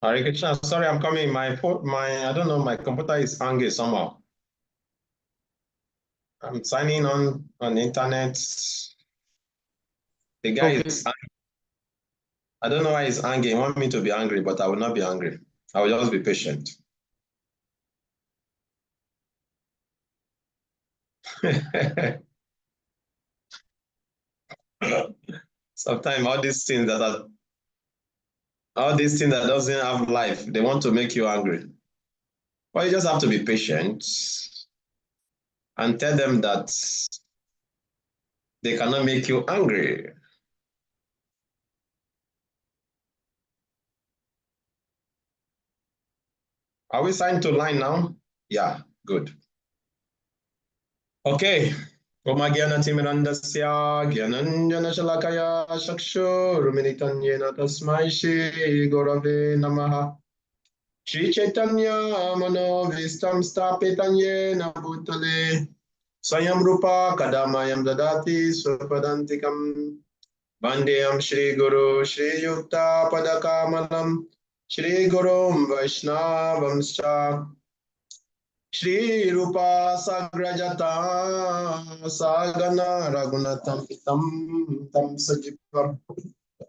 Hare Krishna. Sorry, I'm coming. I don't know, my computer is hanging somehow. I'm signing on the internet. The guy is angry. I don't know why he's angry. He wants me to be angry, but I will not be angry. I will just be patient. Sometimes all these things that doesn't have life, they want to make you angry. But you just have to be patient and tell them that they cannot make you angry. Are we signed to line now? Yeah, good. Okay. Om Jnana-timirandasya Jnananjana-shalakaya Chakshurumilitan-yena Tasmai Shri Gurave Namaha. Shri Chaitanya Manovistam Sthapitan-yena Bhutale Swayam Rupa Kadamayam Dadati Swapadantikam Vandeyam Shri Guru Shri Yukta Padakamalam Shri Gurum Vaishnavamscha Shri Rupa Sagrajata Sagana Raghunatam Tam Sajivam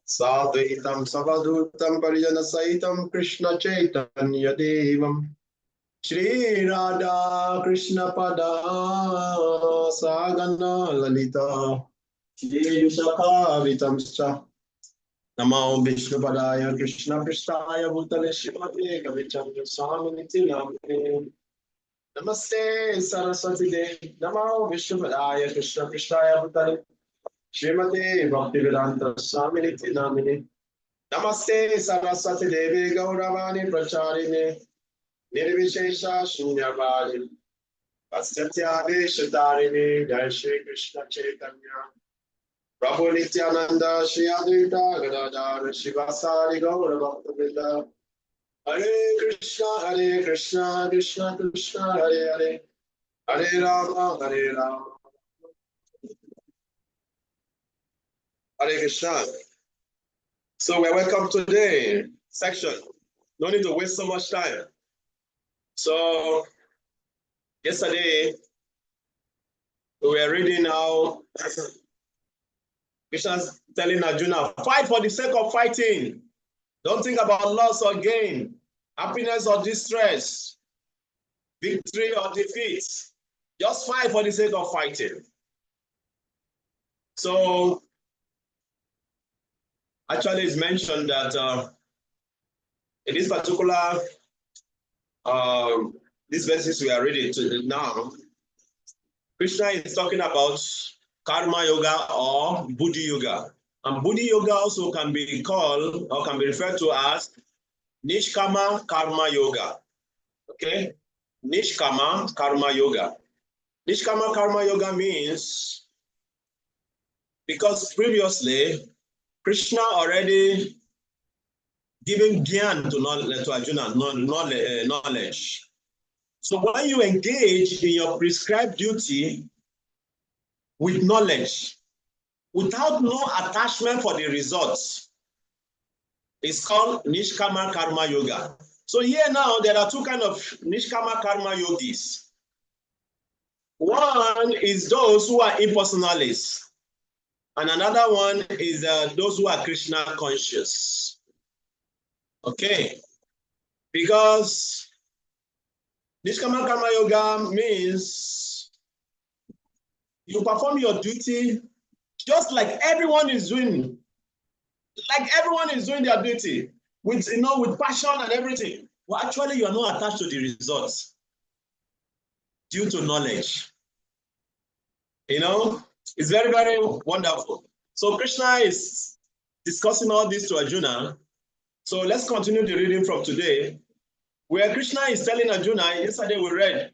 Sadvaitam Savadutam Parijana Saitam Krishna Chaitanya Devam Shri Radha Krishna Pada Sagana Lalita Shri Yusaka Vitamscha Namo Vishnu Padaya Krishna Pristaya Bhutale Shivate Kavicham Samaniti Namne Namaste Saraswati Devi Namo Vishnu Padaya Krishna Pristaya Bhutale Shrimate Bhaktivedanta Swaminiti Namine Namaste Saraswati Devi Gauravani Pracharine Nirvishesha Shunyavadi Pastyatya Veshadarine Jai Shri Krishna Chaitanya Prabhu Nityananda Shri Advaita Gadadhar Shivasari Gaura Bhaktavinda Hare Krishna, Krishna Krishna, Hare Hare, Hare Rama, Hare Rama, Hare Krishna. So we're welcome to today's section. No need to waste so much time. So yesterday we were reading how Krishna's telling Arjuna, fight for the sake of fighting. Don't think about loss or gain, happiness or distress, victory or defeat. Just fight for the sake of fighting. So actually it's mentioned that in this particular, these verses we are reading to now, Krishna is talking about karma yoga or buddhi yoga. And buddhi yoga also can be called or can be referred to as nishkama karma yoga. Okay? Nishkama karma yoga. Nishkama karma yoga means, because previously Krishna already given gyan to Arjuna, knowledge. So when you engage in your prescribed duty with knowledge, without no attachment for the results, it's called Nishkama Karma Yoga. So here now, there are two kinds of Nishkama Karma Yogis. One is those who are impersonalists, and another one is those who are Krishna conscious. Okay, because Nishkama Karma Yoga means you perform your duty just like everyone is doing. Like everyone is doing their duty with, with passion and everything. Well, actually, you are not attached to the results due to knowledge. It's very, very wonderful. So Krishna is discussing all this to Arjuna. So let's continue the reading from today, where Krishna is telling Arjuna, yesterday we read,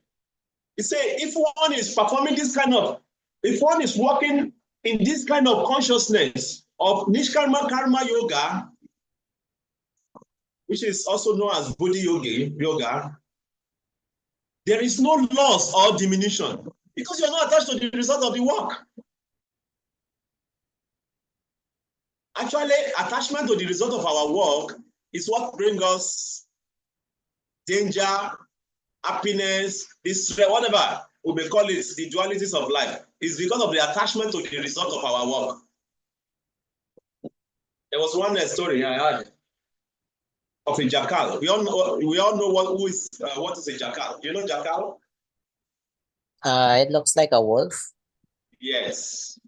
he said, if one is performing if one is working in this kind of consciousness of Nishkama Karma Yoga, which is also known as Buddhi Yoga, there is no loss or diminution because you're not attached to the result of the work. Actually, attachment to the result of our work is what brings us danger, happiness, distress, whatever we may call it, the dualities of life. It's because of the attachment to the result of our work. There was one story I heard of a jackal. We all know what is a jackal. Do you know jackal? It looks like a wolf. Yes,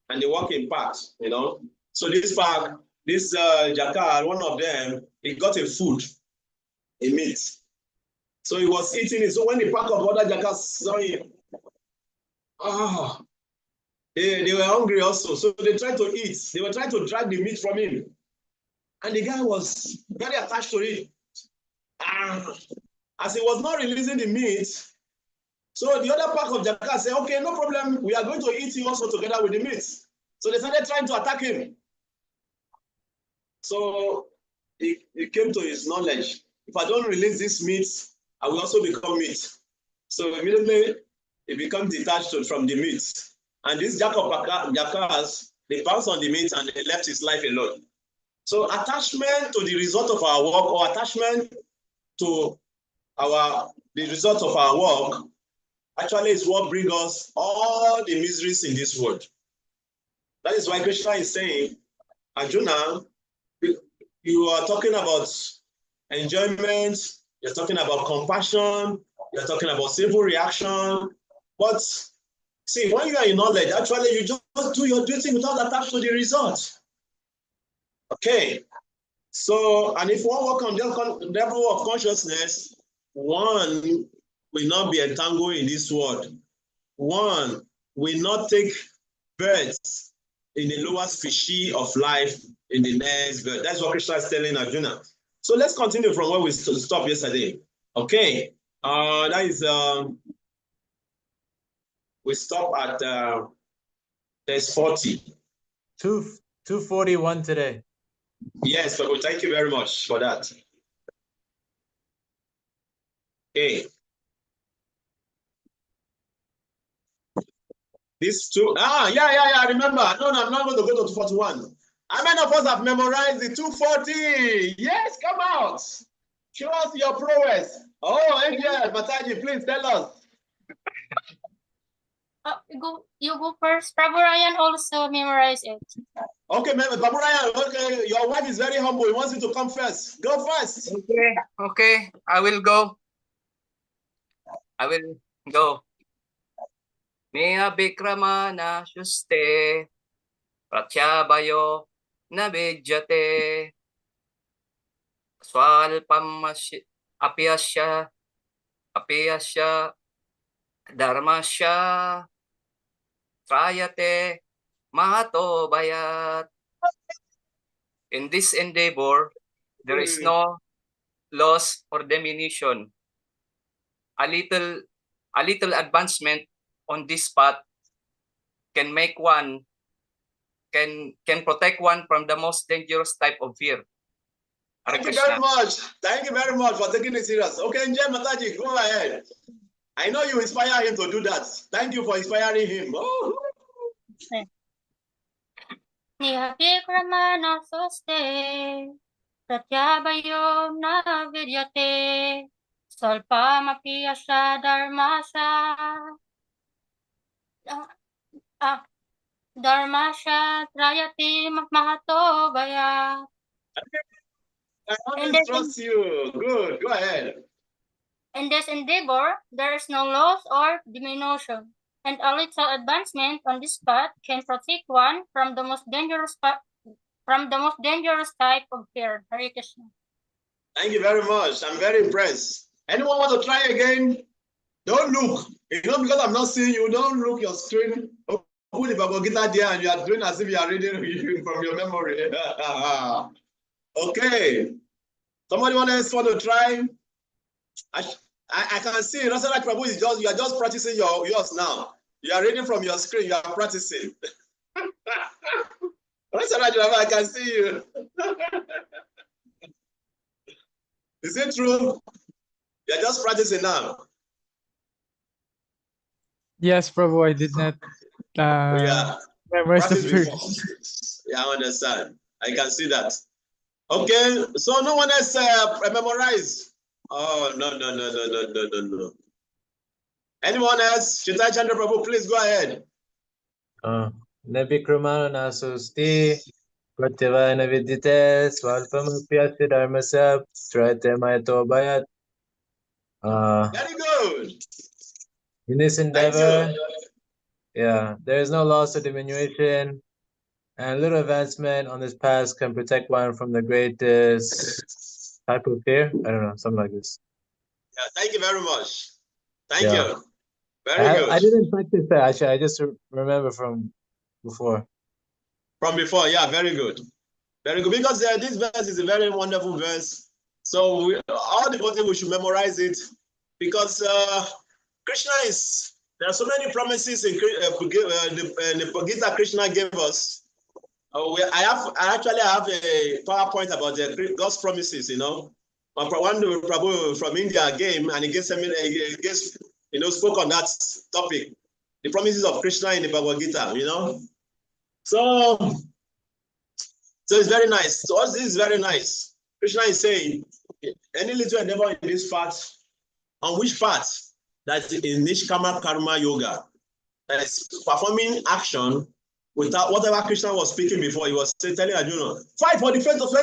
and they walk in packs, you know. So this pack, this jackal, one of them, he got a food, a meat. So he was eating it. So when the pack of other jackals saw him, they were hungry also. So they tried to eat. They were trying to drag the meat from him. And the guy was very attached to it. As he was not releasing the meat, so the other pack of jackals said, okay, no problem. We are going to eat you also together with the meat. So they started trying to attack him. So he came to his knowledge. If I don't release this meat, I will also become meat. So immediately he becomes detached from the meat. And this jackals, they bounced on the meat and they left his life alone. So attachment to the result of our work, or attachment to the result of our work, actually is what brings us all the miseries in this world. That is why Krishna is saying, Arjuna, you are talking about enjoyment, you're talking about compassion, you're talking about simple reaction. But see, when you are in knowledge, actually you just do your duty without attached to the result. Okay. So, and if one work on the level of consciousness, one will not be entangled in this world. One will not take birth in the lower species of life in the next birth. That's what Krishna is telling Arjuna. So let's continue from where we stopped yesterday. Okay. That is, we stop at there's 40. 241 today. Yes, but well, thank you very much for that. Okay. These two, I remember. No, I'm not going to go to 241. How many of us have memorized the 240? Yes, come out. Show us your prowess. Oh, Angel, Mataji, please tell us. You go first. Prabhu Ryan also memorize it. Okay, Prabhu Ryan, okay, your wife is very humble. He wants you to come first. Go first. Okay, I will go. Mea Bikrama na Shuste Pratyabayo na Vidyate Swalpam Apyasya Dharmasya Trayate Mahato Bayat. In this endeavor, there is no loss or diminution. A little advancement on this path can make one, can protect one from the most dangerous type of fear. Thank you very much. Thank you very much for taking it serious. Okay, Njay Mataji, go ahead. I know you inspire him to do that. Thank you for inspiring him. Nihapikramana soste Pratyabayo na vidyate Salpamapi asya dharmasya Dharmasya trayati mahato baya. I always trust you. Good. Go ahead. In this endeavor, there is no loss or diminution, and a little advancement on this path can protect one from the most dangerous type of fear. Hare Krishna. Thank you very much. I'm very impressed. Anyone want to try again? Don't look. You know, because I'm not seeing you, don't look your screen. Open the Bhagavad Gita there and you are doing as if you are reading from your memory. Okay. Somebody else want to try? I can see Rasana Prabhu is you are just practicing yours now. You are reading from your screen, you are practicing. Rasana Prabhu, I can see you. Is it true? You are just practicing now. Yes, Prabhu, I did not memorize the verse. Yeah, I understand. I can see that. Okay, so no one else memorize. Oh, no. Anyone else? Chitai Chandra Prabhu, please go ahead. Navikramana nasusti Pratyavana vidyate Swalpamapyasya dharmasya Trayatemayato bayat. Very good. In this Thank endeavor, you. there is no loss or diminution, and little advancement on this path can protect one from the greatest type of fear. I don't know, something like this. Yeah, thank you very much. Thank Yeah. you. Very good. I didn't practice that actually. I just remember from before. From before, yeah, very good. Very good. Because this verse is a very wonderful verse. So all the devotees, we should memorize it. Because Krishna is, there are so many promises in the Gita Krishna gave us. I actually have a PowerPoint about God's promises, you know. One Prabhu from India came and he spoke on that topic, the promises of Krishna in the Bhagavad Gita, you know. So it's very nice. So this is very nice. Krishna is saying, any little endeavor in this path, on which path? That in Nishkama Karma Yoga, that is performing action without whatever Krishna was speaking before. He was telling Arjuna, fight for the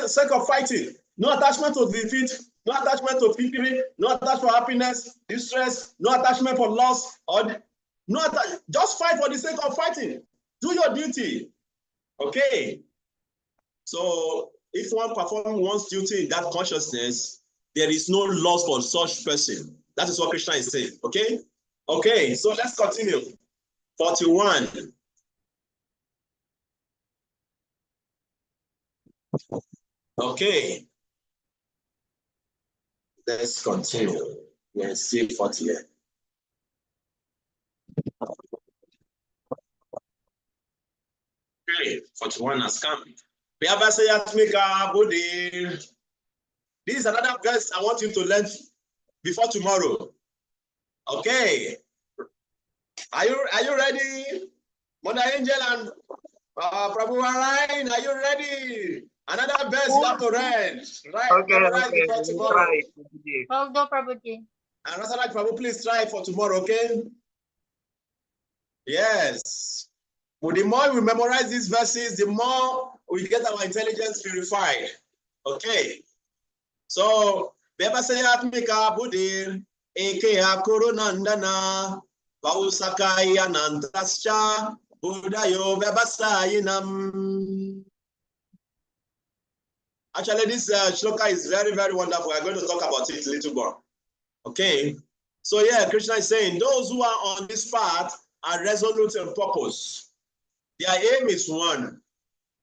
sake of fighting. No attachment to defeat, no attachment to victory, no attachment for happiness, distress, no attachment for loss, or just fight for the sake of fighting. Do your duty. Okay. So if one performs one's duty in that consciousness, there is no loss for such person. That is what Krishna is saying. Okay? Okay, so let's continue. 41. Okay. Let's continue. Let's see 40. Okay, 41 has come. This is another verse I want you to learn before tomorrow. Okay. Are you ready? Mother Angel and Prabhu Ryan, are you ready? Another verse you have to read. Right? Okay. Before tomorrow. Right. Although Prabhuji. And Rasa Prabhu, please try for tomorrow, okay? Yes. Well, the more we memorize these verses, the more we get our intelligence purified. Okay. So, Beba Sayatmika Budir, Ekea Kurunandana, Pausakaya Nantascha, Buddhayo Bebasayinam. Actually, this shloka is very, very wonderful. We're going to talk about it a little more. Okay. So, yeah, Krishna is saying, those who are on this path are resolute in purpose. Their aim is one.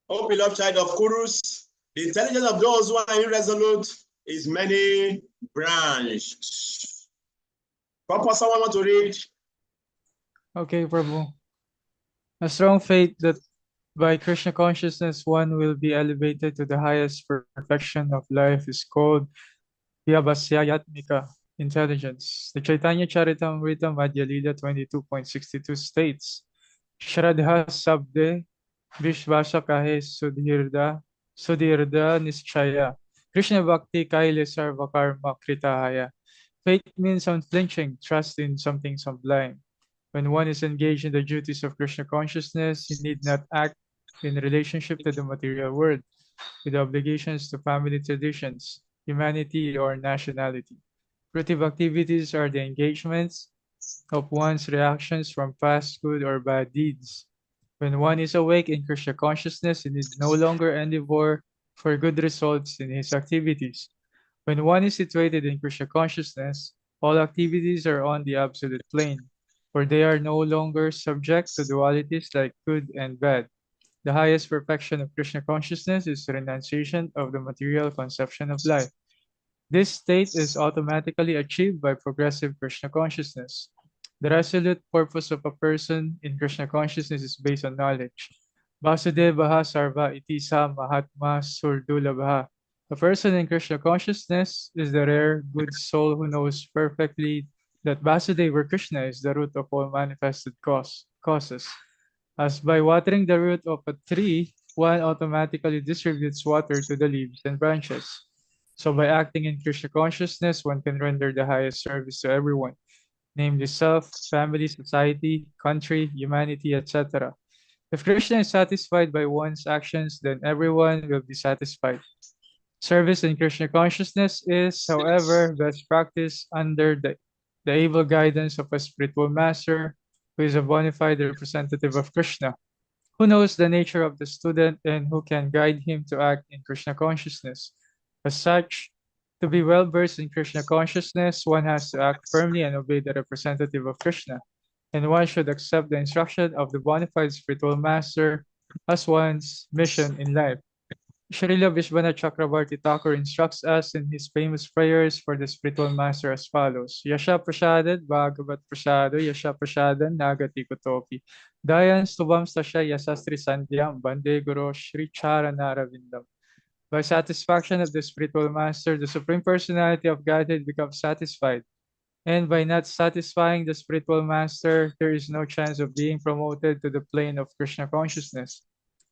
Oh, beloved child of Kurus, the intelligence of those who are irresolute is many branched. Papa, someone want to read? Okay, Prabhu. A strong faith that by Krishna consciousness one will be elevated to the highest perfection of life is called Vyavasyayatmika intelligence. The Chaitanya Charitamrita Madhya Lila 22.62 states, Shraddha Sabde Vishvasa Kahe Sudhirda Nischaya Krishna Bhakti Kaile Sarva Karma Kritahaya. Faith means unflinching trust in something sublime. When one is engaged in the duties of Krishna consciousness, he need not act in relationship to the material world, with obligations to family traditions, humanity, or nationality. Creative activities are the engagements of one's reactions from past good or bad deeds. When one is awake in Krishna consciousness, he need no longer endeavor for good results in his activities. When one is situated in Krishna consciousness, all activities are on the absolute plane, for they are no longer subject to dualities like good and bad. The highest perfection of Krishna consciousness is renunciation of the material conception of life. This state is automatically achieved by progressive Krishna consciousness. The resolute purpose of a person in Krishna consciousness is based on knowledge. Vasudevaha sarva iti sa mahatma surdulabha. A person in Krishna consciousness is the rare, good soul who knows perfectly that Vasudeva Krishna is the root of all manifested causes. As by watering the root of a tree, one automatically distributes water to the leaves and branches. So by acting in Krishna consciousness, one can render the highest service to everyone, namely self, family, society, country, humanity, etc. If Krishna is satisfied by one's actions, then everyone will be satisfied. Service in Krishna consciousness is, however, best practiced under the able guidance of a spiritual master who is a bona fide representative of Krishna, who knows the nature of the student and who can guide him to act in Krishna consciousness. As such, to be well versed in Krishna consciousness, one has to act firmly and obey the representative of Krishna, and one should accept the instruction of the bona fide spiritual master as one's mission in life. Srila Vishwanath Chakravarti Thakur instructs us in his famous prayers for the spiritual master as follows. Yasha Prashadan Bhagavat Prasado Yasha Prasadan Nagati Kotopi Dayan Stubham Stasya Yasastri Sandhyam Bande Guru Shri Charanara. By satisfaction of the spiritual master, the Supreme Personality of Godhead becomes satisfied. And by not satisfying the spiritual master, there is no chance of being promoted to the plane of Krishna consciousness.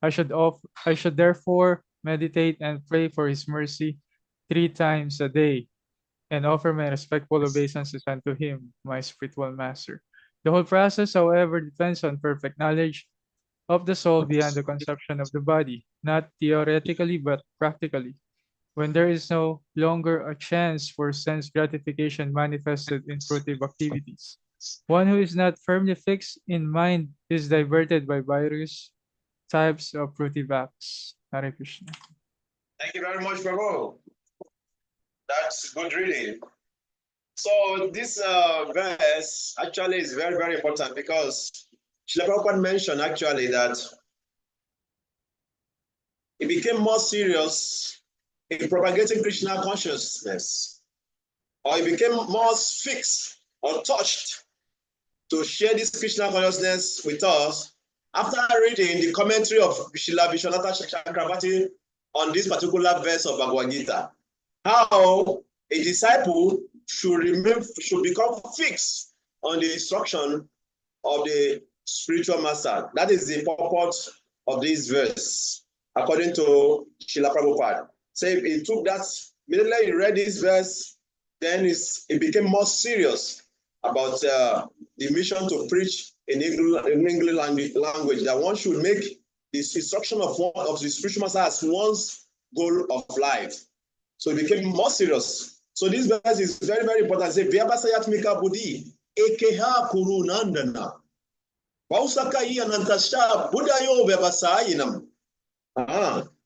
I should therefore meditate and pray for his mercy 3 times a day and offer my respectful obeisances unto him, my spiritual master. The whole process, however, depends on perfect knowledge of the soul beyond the conception of the body, not theoretically but practically. When there is no longer a chance for sense gratification manifested in fruitive activities. One who is not firmly fixed in mind is diverted by various types of fruitive acts. Hare Krishna. Thank you very much, Prabhu. That's good reading. So this verse actually is very, very important because Srila Prabhupada mentioned actually that it became more serious in propagating Krishna consciousness, or it became more fixed or touched to share this Krishna consciousness with us after reading the commentary of Srila Vishwanath Chakravarti on this particular verse of Bhagavad Gita. How a disciple should become fixed on the instruction of the spiritual master. That is the purport of this verse, according to Srila Prabhupada. So he took that, immediately he read this verse, then it became more serious about the mission to preach in English language, that one should make this instruction of the spiritual master as one's goal of life. So it became more serious. So this verse is very, very important. It says, Vyabhasayatmika buddhi, ekeha kurunandana. Vausakaiya nantasha buddhayo vyabhasayinam.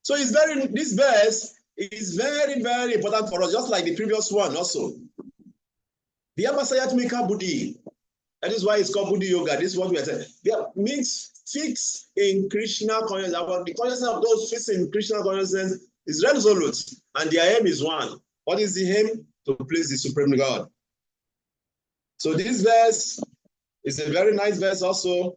So this verse is very, very important for us, just like the previous one also. Vyabhasayatmika buddhi. That is why it's called Buddhi Yoga. This is what we are saying. It means fixed in Krishna consciousness. The consciousness of those fixed in Krishna consciousness is resolute, and their aim is one. What is the aim? To please the Supreme God. So this verse is a very nice verse also.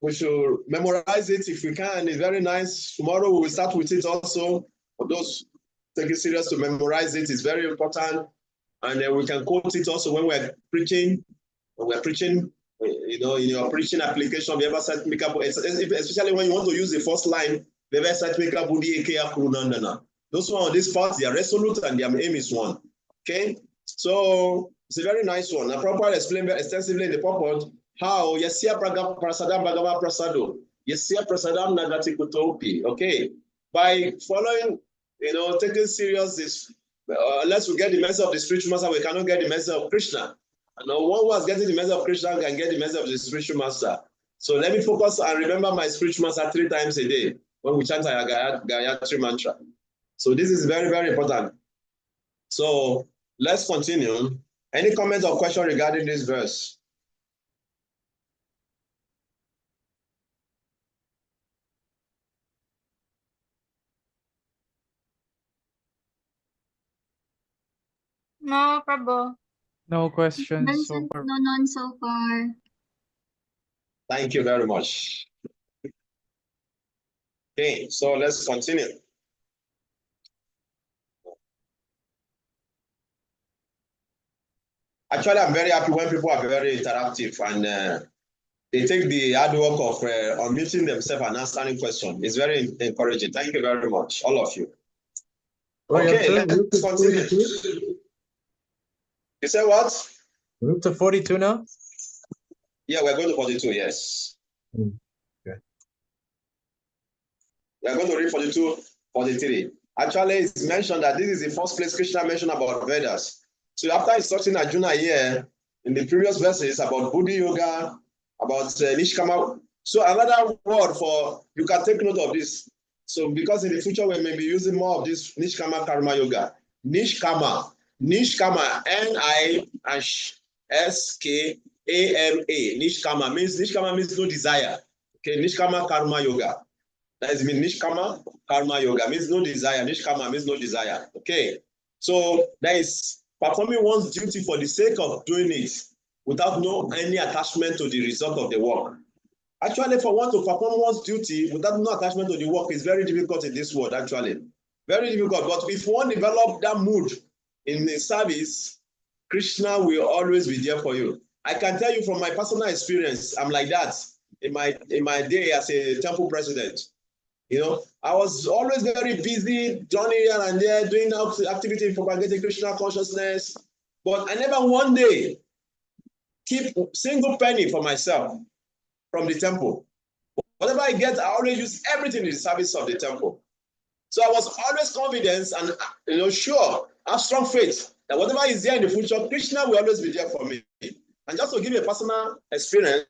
We should memorize it if we can. It's very nice. Tomorrow we will start with it also. For those take it serious to memorize it, it's very important. And we can quote it also when we're preaching. When we're preaching, in your preaching application, especially when you want to use the first line, those one on this part, they are resolute and their aim is one. Okay, so it's a very nice one. I Prabhupada explained extensively in the purport how Yasya Prasadam Bhagava Prasado, Yasya Prasadam Nagati Kutopi. Okay, by following, taking serious this, unless we get the message of the spiritual master, we cannot get the message of Krishna. And one who is getting the message of Krishna can get the message of the spiritual master. So let me focus and remember my spiritual master 3 times a day when we chant our Gayatri mantra. So this is very, very important. So let's continue. Any comment or question regarding this verse? No, Prabhu. No questions so far. No, none so far. Thank you very much. Okay, so let's continue. Actually, I'm very happy when people are very interactive and they take the hard work of unmuting themselves and answering questions. It's very encouraging. Thank you very much, all of you. Okay, let's continue. You say what? We're up to 42 now? Yeah, we're going to 42, yes. Okay. We're going to read 42, 43. Actually, it's mentioned that this is the first place Krishna mentioned about Vedas. So after instructing Arjuna here in the previous verses about Buddhi Yoga, about Nishkama, so another word for, you can take note of this. So because in the future we may be using more of this Nishkama Karma Yoga. Nishkama, N-I-S-K-A-M-A, Nishkama means no desire. Okay, Nishkama Karma Yoga. That is mean Nishkama Karma Yoga means no desire. Nishkama means no desire. Okay, so that is performing one's duty for the sake of doing it without any attachment to the result of the work. Actually, for one to perform one's duty without no attachment to the work is very difficult in this world, actually. Very difficult. But if one develop that mood in the service, Krishna will always be there for you. I can tell you from my personal experience, I'm like that in my day as a temple president. You know, I was always very busy, running here and there, doing activity in propagating Krishna consciousness. But I never one day keep single penny for myself from the temple. Whatever I get, I always use everything in the service of the temple. So I was always confident and sure, I have strong faith that whatever is there in the future, Krishna will always be there for me. And just to give you a personal experience,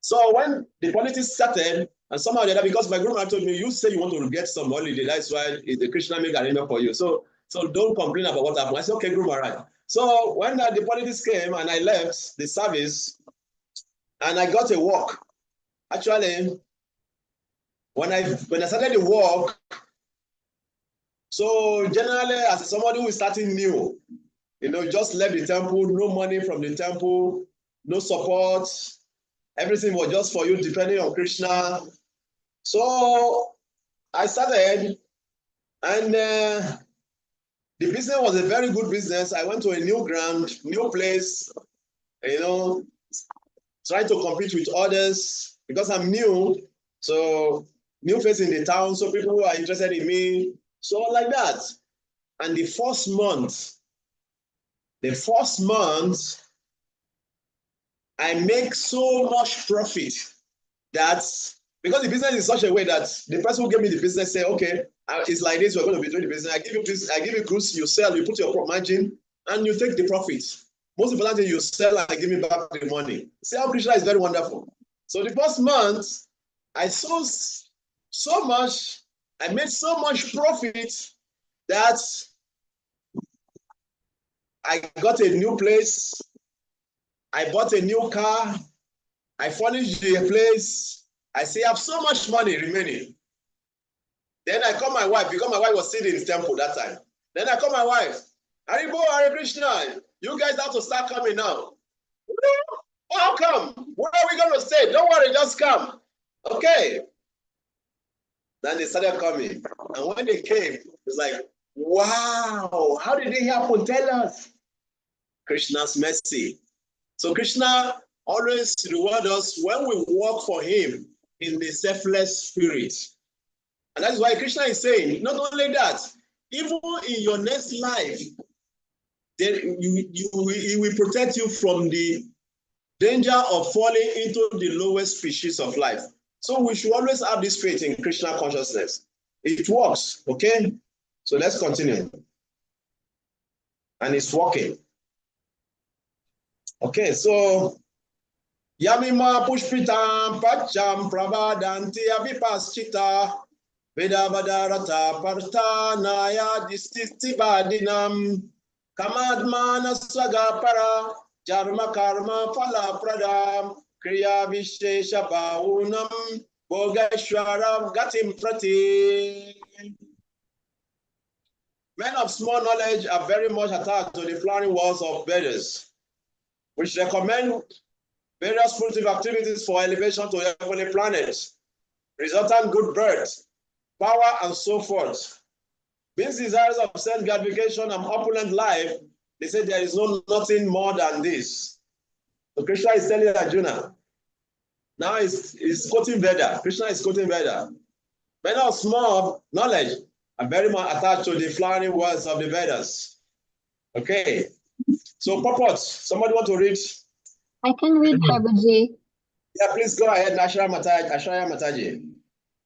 so when the politics started, and somehow the other, because my grandma told me, you say you want to get some holiday, that's why the Krishna make arrangement for you. So don't complain about what happened. I said, okay, grandma, right. So when the politics came and I left the service, and I got a work. Actually, when I started the work, so generally as somebody who is starting new, just left the temple, no money from the temple, no support, everything was just for you depending on Krishna. So I started, and the business was a very good business. I went to a new ground, new place, trying to compete with others because I'm new. So new face in the town, so people who are interested in me, so like that. And the first month, I make so much profit that because the business is such a way that the person who gave me the business say, okay, it's like this, we're going to be doing the business. I give you this, I give you goods, you sell, you put your margin, and you take the profit. Most important thing, you sell and give me back the money. See how Krishna is very wonderful. So the first month, I sold so much, I made so much profit that I got a new place, I bought a new car, I furnished the place, I say I have so much money remaining. Then I call my wife, because my wife was sitting in the temple that time. Then I call my wife, Haribo, Hare Krishna, you guys have to start coming now. How come? Where are we going to stay? Don't worry, just come. Okay. Then they started coming. And when they came, it's like, wow, how did it happen? Tell us. Krishna's mercy. So Krishna always rewards us when we work for him in the selfless spirit. And that's why Krishna is saying, not only that, even in your next life, then he will protect you from the danger of falling into the lowest species of life. So we should always have this faith in Krishna consciousness. It works, okay? So let's continue. And it's working. Okay, so Yamima Pushpitam Pacham Pravadanti Avipaschita Vedavadarata Parthanaya Distitibadinam Kamadmana Sagapara Jarma Karma Phala Pradam Kriya Vishesha Baunam Bogeshwara Gatim Prati. Men of small knowledge are very much attached to the flowering walls of Vedas, which recommend various fruitive activities for elevation to heavenly planets, resultant good birth, power, and so forth. Being desirous of self-gratification and opulent life, they say there is nothing more than this. So Krishna is telling Arjuna. Now he's quoting Veda. Krishna is quoting Veda. But now small knowledge are very much attached to the flowering words of the Vedas. Okay. So purport, somebody want to read? I can read, Prabhuji. Yeah, please go ahead, Ashraya Mataji.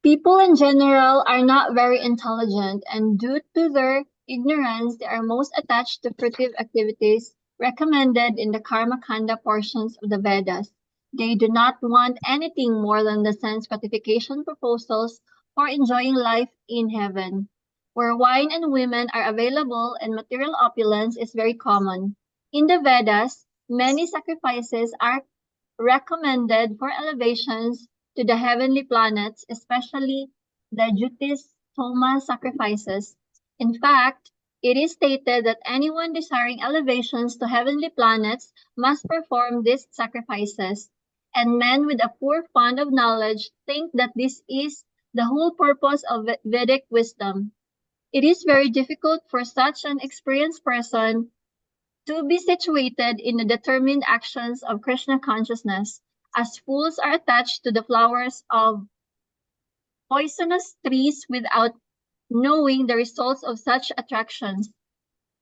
People in general are not very intelligent, and due to their ignorance, they are most attached to fruitive activities recommended in the Karma Kanda portions of the Vedas. They do not want anything more than the sense gratification proposals for enjoying life in heaven, where wine and women are available and material opulence is very common. In the Vedas, many sacrifices are recommended for elevations to the heavenly planets, especially the Jyotisoma sacrifices. In fact, it is stated that anyone desiring elevations to heavenly planets must perform these sacrifices, and men with a poor fund of knowledge think that this is the whole purpose of Vedic wisdom. It is very difficult for such an experienced person to be situated in the determined actions of Krishna consciousness, as fools are attached to the flowers of poisonous trees without knowing the results of such attractions.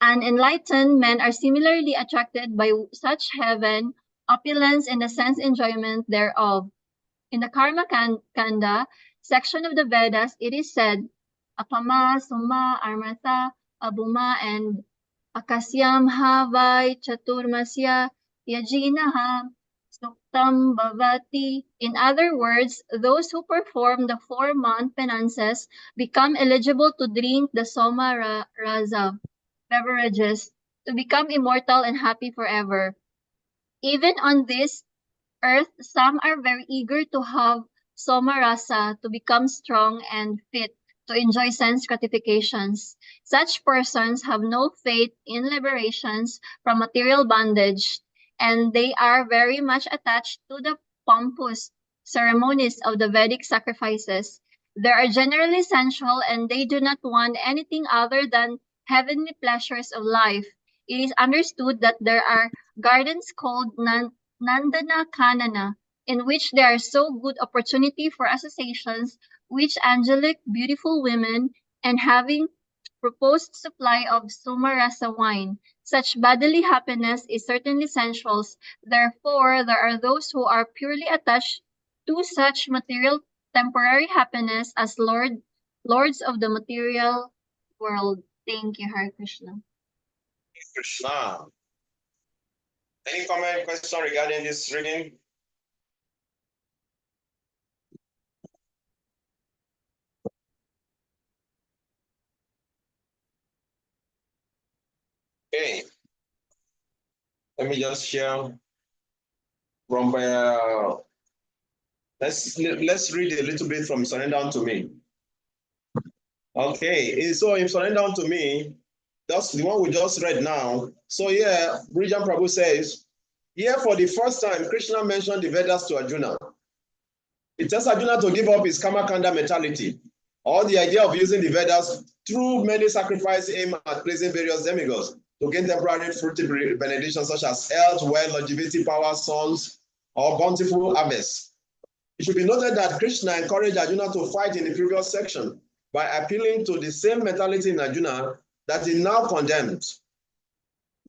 And enlightened men are similarly attracted by such heaven, opulence, and the sense enjoyment thereof. In the Karma Kanda section of the Vedas, it is said, Apama, Suma, Armatha, Abuma, and Akasyam Havai Chaturmasya Yajinaha Suktam Bhavati. In other words, those who perform the 4-month penances become eligible to drink the Soma Rasa beverages to become immortal and happy forever. Even on this earth, some are very eager to have Soma Rasa to become strong and fit to enjoy sense gratifications. Such persons have no faith in liberations from material bondage, and they are very much attached to the pompous ceremonies of the Vedic sacrifices. They are generally sensual, and they do not want anything other than heavenly pleasures of life. It is understood that there are gardens called Nandana Kanana, in which there are so good opportunity for associations which angelic, beautiful women, and having proposed supply of Sumarasa wine. Such bodily happiness is certainly sensual. Therefore, there are those who are purely attached to such material temporary happiness as lords of the material world. Thank you, Hare Krishna. Krishna. Any comment, question regarding this reading? Okay. Let me just share from let's read a little bit from Surrender Unto Me. Okay, so in Surrender Unto Me, that's the one we just read now. So yeah, Brijan Prabhu says, here for the first time, Krishna mentioned the Vedas to Arjuna. It tells Arjuna to give up his Karma Kanda mentality, or the idea of using the Vedas through many sacrifices aimed at pleasing various demigods to gain temporary fruitful benedictions such as health, wealth, longevity, power, sons, or bountiful harvests. It should be noted that Krishna encouraged Arjuna to fight in the previous section by appealing to the same mentality in Arjuna that he now condemns.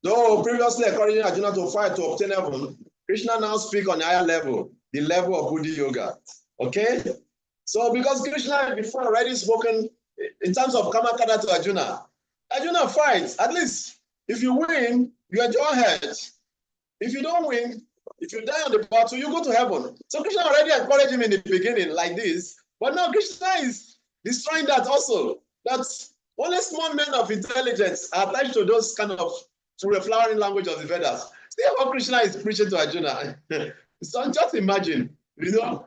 Though previously encouraging Arjuna to fight to obtain heaven, Krishna now speaks on a higher level, the level of Buddhi Yoga. Okay? So because Krishna before already spoken in terms of Karma Kanda to Arjuna, Arjuna fights. At least if you win, you enjoy head. If you don't win, if you die on the battle, you go to heaven. So Krishna already encouraged him in the beginning like this. But now Krishna is destroying that also. That's only small men of intelligence are attached to those kind of to the flowering language of the Vedas. See how Krishna is preaching to Arjuna. So just imagine, you are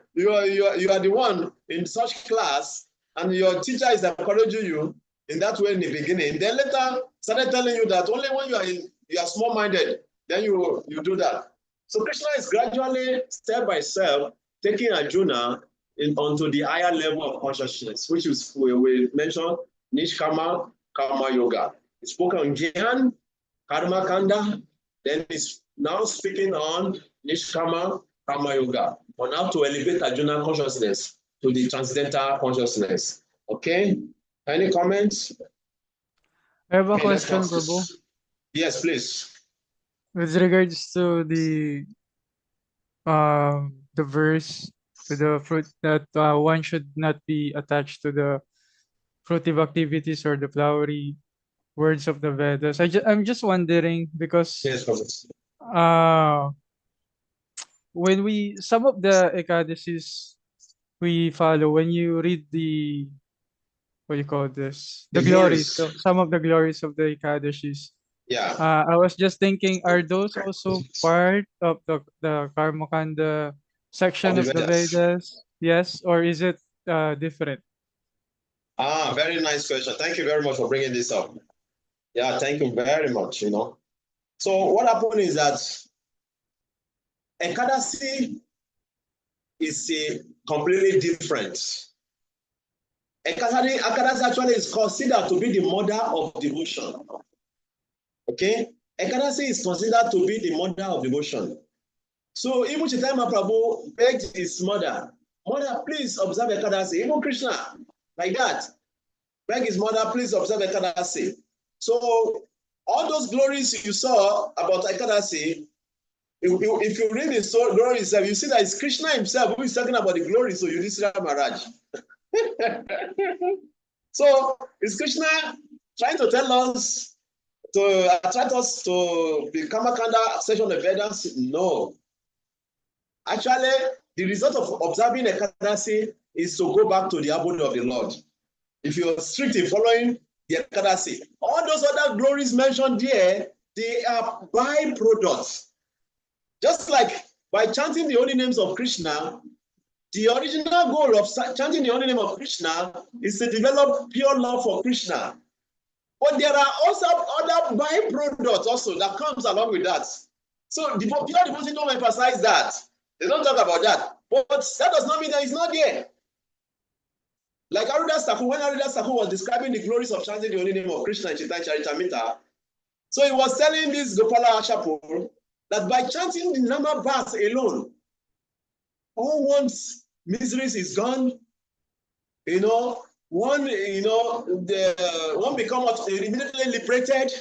the one in such class, and your teacher is encouraging you in that way in the beginning. Then later started telling you that only when you are small-minded, then you do that. So Krishna is gradually, step by step, taking Arjuna onto the higher level of consciousness, which is we mentioned Nishkama Karma Yoga. It's spoken on Gyan, Karma Kanda, then it's now speaking on Nishkama Karma Yoga, on how to elevate Arjuna consciousness to the transcendental consciousness. Okay? Any comments? I have a Okay, let's question, go. Prabhu. Yes, please. With regards to the verse with the fruit that one should not be attached to the fruitive activities or the flowery words of the Vedas. I'm just wondering because Yes, Professor. when we some of the Ekadasis we follow, when you read the what do you call this, the The glories, glories. so some of the glories of the Ekadashis, Yeah. I was just thinking, are those also part of the Karmakanda section Of the of the Vedas. Vedas? Yes, or is it different? Ah, very nice question. Thank you very much for bringing this up. Yeah, thank you very much, So what happened is that Ekadasi is a completely different. Ekadasi actually is considered to be the mother of devotion. Okay? Ekadasi is considered to be the mother of devotion. So even Chaitanya Mahaprabhu begged his mother, "Mother, please observe Ekadasi." Even Krishna, like that, begged his mother, "Please observe Ekadasi." So all those glories you saw about Ekadasi, if you read the story, glory itself, you see that it's Krishna himself who is talking about the glories of Yudhishthira Maharaj. So is Krishna trying to tell us, to attract us to the Karmakanda section of Vedas? No. Actually, the result of observing Ekadasi is to go back to the abode of the Lord. If you're strict in following the Ekadasi, all those other glories mentioned here, they are byproducts. Just like by chanting the holy names of Krishna, the original goal of chanting the holy name of Krishna is to develop pure love for Krishna. But there are also other byproducts also that comes along with that. So the pure devotion don't emphasize that. They don't talk about that. But that does not mean that it's not there. Like Haridas Thakur, when Haridas Thakur was describing the glories of chanting the holy name of Krishna in Chaitanya Charitamrita, so he was telling this Gopala Ashapur that by chanting the Nama Bhas alone, all one's miseries is gone. One become immediately liberated.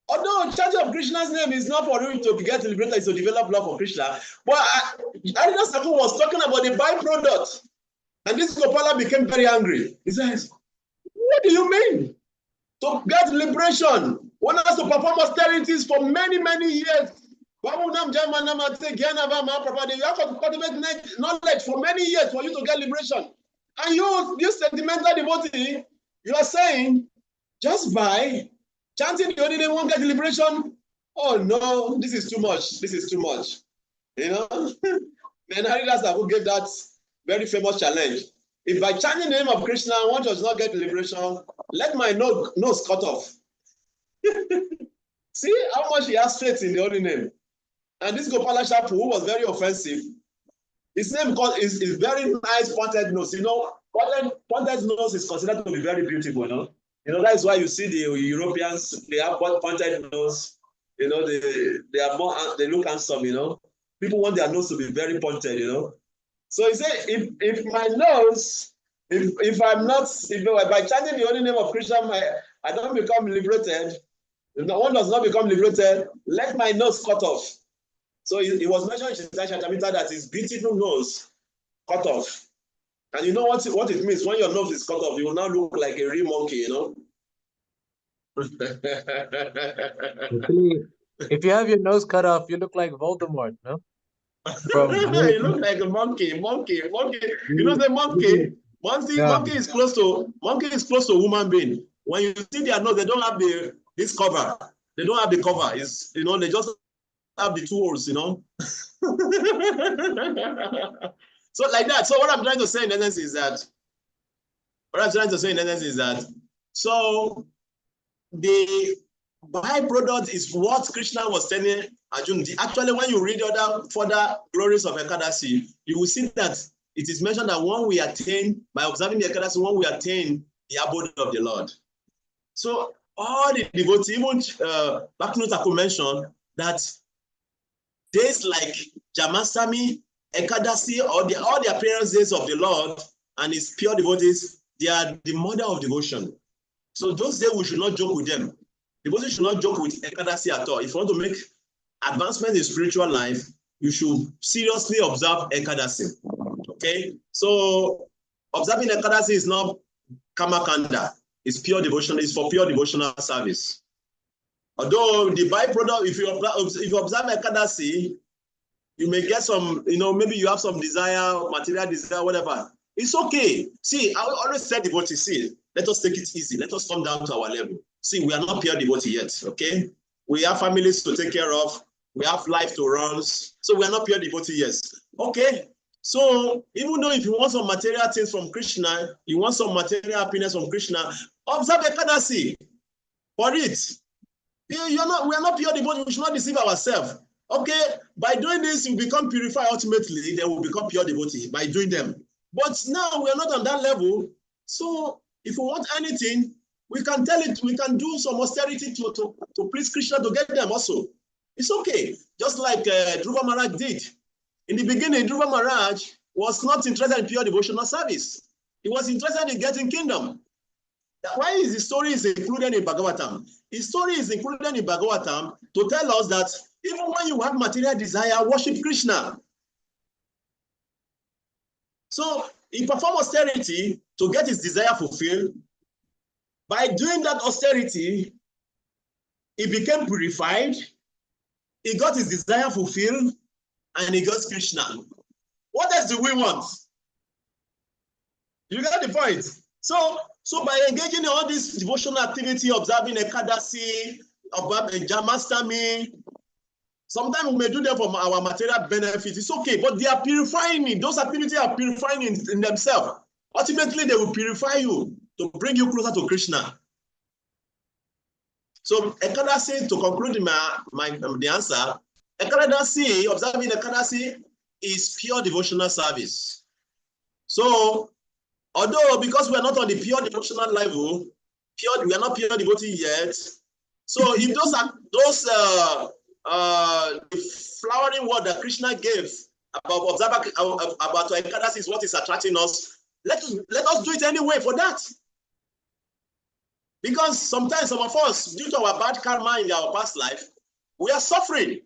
Although chanting of Krishna's name is not for you to get liberated, it's to develop love for Krishna. But Haridas Thakur was talking about the byproduct. And this Gopala became very angry. He says, "What do you mean? To get liberation, one has to perform austerities for many, many years. You have to cultivate knowledge for many years for you to get liberation. And you sentimental devotee, you are saying, just by chanting the holy name won't get liberation? Oh no, this is too much. This is too much." Then Haridas Thakur gave that very famous challenge. If by chanting the name of Krishna one does not get liberation, let my nose cut off. See how much he has faith in the holy name. And this Gopala Shapu, who was very offensive, his name is very nice pointed nose. Pointed nose is considered to be very beautiful. That is why you see the Europeans, they have pointed nose. They are more, they look handsome. People want their nose to be very pointed. So he said, if my nose, if by chanting the holy name of Krishna, I don't become liberated. If one does not become liberated, let my nose cut off. So he was mentioning in Chaitanya Charitamrita that his beautiful nose cut off. And you know what it means? When your nose is cut off, you will now look like a real monkey, Actually, if you have your nose cut off, you look like Voldemort, no? You look like a monkey. The monkey. Monkey is close to a human being. When you see their nose, they don't have this cover. They don't have the cover. They just have the two holes. So like that. So what I'm trying to say in essence is that. So the byproduct is what Krishna was telling Arjuna. Actually, when you read other further glories of Ekadasi, you will see that it is mentioned that one we attain, by observing the Ekadasi, one we attain the abode of the Lord. So all the devotees, even Bhakti mentioned that days like Jamashtami, Ekadasi, or all the appearance days of the Lord and his pure devotees, they are the mother of devotion. So those days we should not joke with them. Devotees should not joke with Ekadasi at all. If you want to make advancement in spiritual life, you should seriously observe Ekadasi. Okay? So observing Ekadasi is not Kamakanda. It's pure devotion. It's for pure devotional service. Although the byproduct, if you observe Ekadasi, you may get some, maybe you have some desire, material desire, whatever. It's okay. See, I always say devotee, see, let us take it easy. Let us come down to our level. See, we are not pure devotee yet, okay? We have families to take care of. We have life to run. So we are not pure devotee yet. Okay? So even though if you want some material things from Krishna, you want some material happiness from Krishna, observe Ekadasi for it. We are not pure devotee. We should not deceive ourselves. Okay? By doing this, you become purified ultimately. They will become pure devotee by doing them. But now we are not on that level. So if we want anything, we can tell it, we can do some austerity to please Krishna to get them also. It's okay. Just like Dhruva Maharaj did. In the beginning, Dhruva Maharaj was not interested in pure devotional service. He was interested in getting kingdom. Why is the story is included in Bhagavatam? His story is included in Bhagavatam to tell us that even when you have material desire, worship Krishna. So he performed austerity to get his desire fulfilled. By doing that austerity, he became purified, he got his desire fulfilled, and he got Krishna. What else do we want? You got the point. So by engaging in all this devotional activity, observing Ekadasi, observing Jamashtami, sometimes we may do them for our material benefits. It's okay, but they are purifying me. Those activities are purifying in themselves. Ultimately, they will purify you to bring you closer to Krishna. So Ekadasi, to conclude the answer, Ekadasi, observing Ekadasi is pure devotional service. So although because we are not on the pure devotional level, we are not pure devotee yet. So if those are the flowering word that Krishna gave about Ekadasi is what is attracting us, let us do it anyway for that. Because sometimes some of us, due to our bad karma in our past life, we are suffering.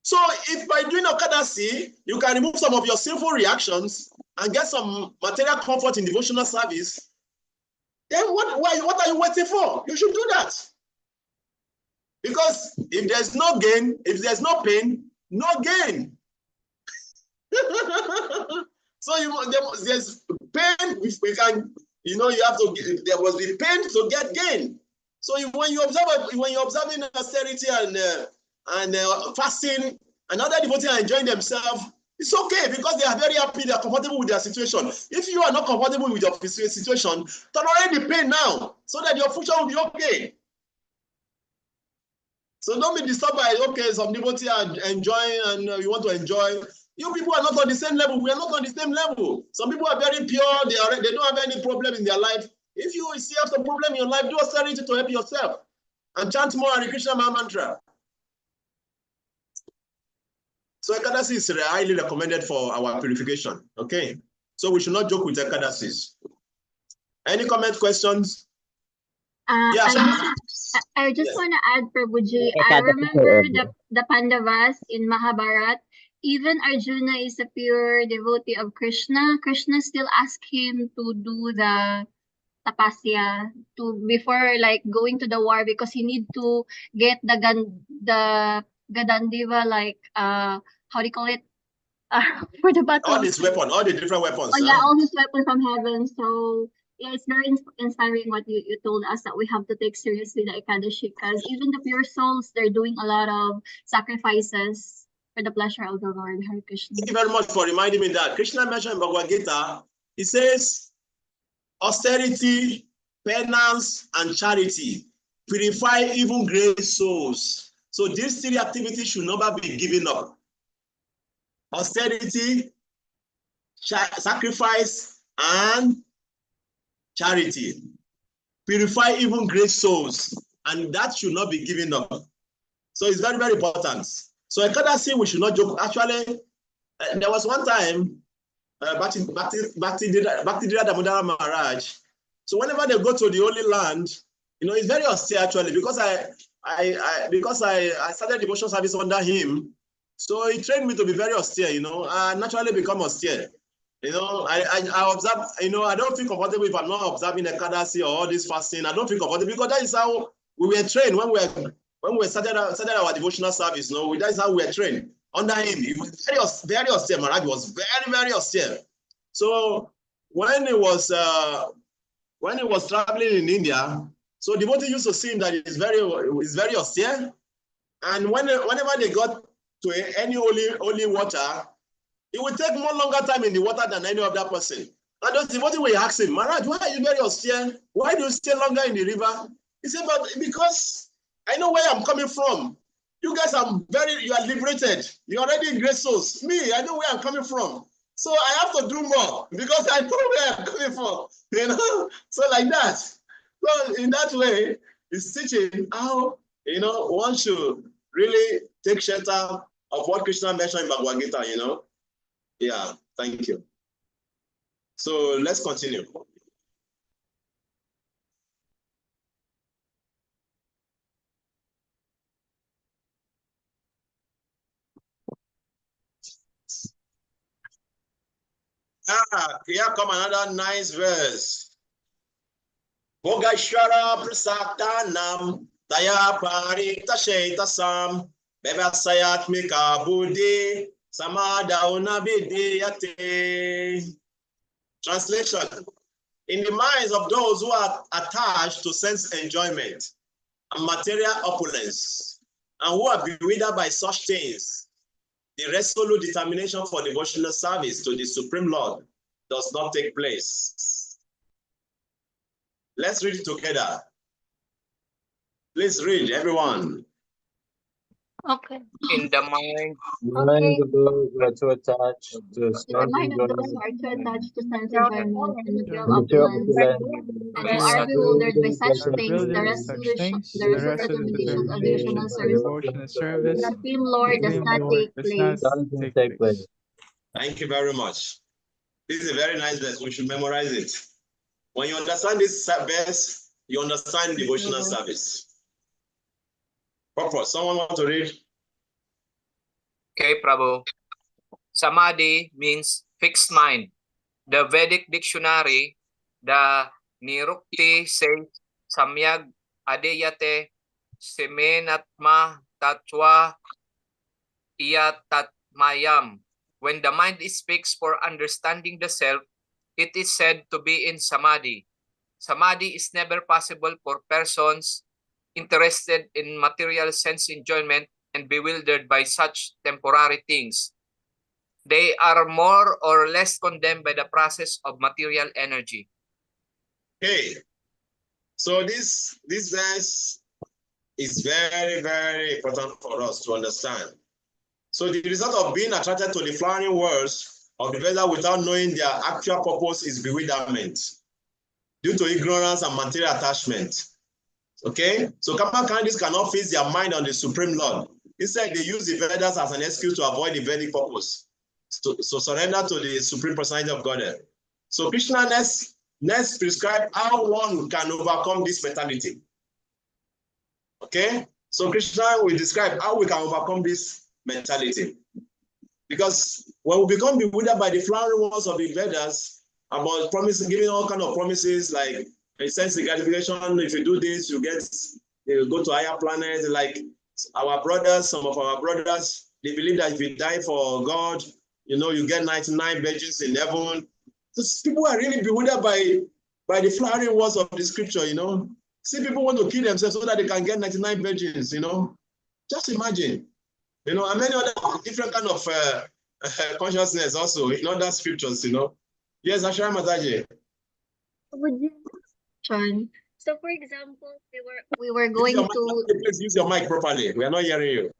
So if by doing Ekadasi, you can remove some of your sinful reactions and get some material comfort in devotional service, then what are you waiting for? You should do that. Because if there's no gain, if there's no pain, no gain. So there's pain, we can, you have to, there must be pain to get gain. So when you're observing austerity and fasting, and other devotees are enjoying themselves, it's okay because they are very happy, they are comfortable with their situation. If you are not comfortable with your situation, tolerate the pain now so that your future will be okay. So don't be disturbed by, okay, some devotees are enjoying and you want to enjoy. You people are not on the same level. We are not on the same level. Some people are very pure. They don't have any problem in their life. If you see have some problem in your life, do austerity to help yourself and chant more Hare Krishna mantra. So Ekadasi is highly recommended for our purification. Okay. So we should not joke with Ekadasis. Any comment, questions? Yeah, I just want to add, Prabhuji, I remember the Pandavas in Mahabharata. Even Arjuna is a pure devotee of Krishna. Krishna still asked him to do the tapasya before going to the war because he need to get the Gadandiva, how do you call it? For the battle. All these weapons, all the different weapons. Oh, yeah, all these weapons from heaven. So yeah, it's very inspiring what you told us, that we have to take seriously the Ekadashi, because even the pure souls, they're doing a lot of sacrifices for the pleasure of the Lord. Hare Krishna. Thank you very much for reminding me that. Krishna mentioned in Bhagavad Gita, he says, austerity, penance, and charity purify even great souls. So these three activities should never be given up. Austerity, sacrifice, and charity purify even great souls, and that should not be given up. So it's very, very important. So Ekadasi, we should not joke. Actually, there was one time, Bhakti Damodara Maharaj. So whenever they go to the Holy Land, it's very austere actually, because I started devotion service under him. So he trained me to be very austere, I naturally become austere. I observe, I don't feel comfortable if I'm not observing Ekadasi or all this fasting. I don't feel comfortable because that is how we were trained when we started our devotional service. That is how we were trained. Under him, he was very austere. Maharaj was very, very austere. So when he was traveling in India, so devotees used to see him that he's very austere. And whenever they got to any holy water, it would take more longer time in the water than any other person. And those devotees will ask him, Maharaj, why are you very austere? Why do you stay longer in the river? He said, but because I know where I'm coming from. You guys are you are liberated. You're already in great souls. Me, I know where I'm coming from. So I have to do more because I know where I'm coming from. So like that. So in that way, it's teaching how, one should really take shelter of what Krishna mentioned in Bhagavad Gita, Yeah, thank you. So let's continue. Here come another nice verse. Bogashara prasatanam taya parita shaitasam bevasayat mika buddhi samadauna vidiyate. Translation. In the minds of those who are attached to sense enjoyment and material opulence, and who are bewildered by such things, the resolute determination for devotional service to the Supreme Lord does not take place. Let's read it together. Please read, everyone. Okay. In the mind of those who are too attached to sense The mind of those enjoyment who are too attached to sense Yeah. enjoyment and material and material opulence, opulence, and who are bewildered by such Are things, bewildered by such things, the the resolute resolute determination of devotional determination for service devotional to service, the Supreme Lord does Supreme not Lord, take does not place. doesn't take place. Thank you very much. This is a very nice verse. We should memorize it. When you understand this verse, you understand devotional service. Purpose. Someone want to read? Okay, Prabhu. Samadhi means fixed mind. The Vedic dictionary, the Nirukti says Samyag Adeyate Semenatma Tatwa Iyatatmayam. When the mind speaks for understanding the self, it is said to be in Samadhi. Samadhi is never possible for persons interested in material sense enjoyment and bewildered by such temporary things. They are more or less condemned by the process of material energy. Okay. So this verse is very, very important for us to understand. So the result of being attracted to the flowering words of the Veda without knowing their actual purpose is bewilderment due to ignorance and material attachment. Okay? So karma candidates cannot fix their mind on the Supreme Lord. Instead, they use the Vedas as an excuse to avoid the Vedic purpose. So surrender to the Supreme Personality of Godhead. So Krishna next prescribe how one can overcome this mentality. Okay? So Krishna will describe how we can overcome this mentality. Because when we become bewildered by the flowering words of the Vedas about promises, giving all kind of promises like a sense of gratification, if you do this, you go to higher planets. Like some of our brothers, they believe that if you die for God, you get 99 virgins in heaven. So people are really bewildered by the flowering words of the scripture, See, people want to kill themselves so that they can get 99 virgins, Just imagine, and many other different kind of consciousness also in other scriptures, Yes, Ashara Mataji. Would you, Sean? So, for example, we were going to. Please use your mic properly. We are not hearing you.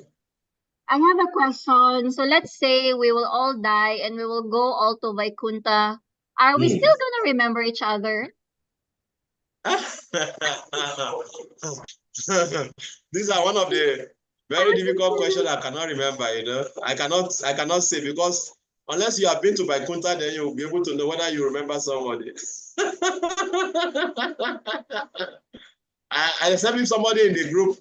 I have a question. So let's say we will all die and we will go all to Vaikunta. Are we still gonna remember each other? These are one of the Very difficult question. I cannot remember. I cannot say, because unless you have been to Vaikunta, then you'll be able to know whether you remember somebody. Except if somebody in the group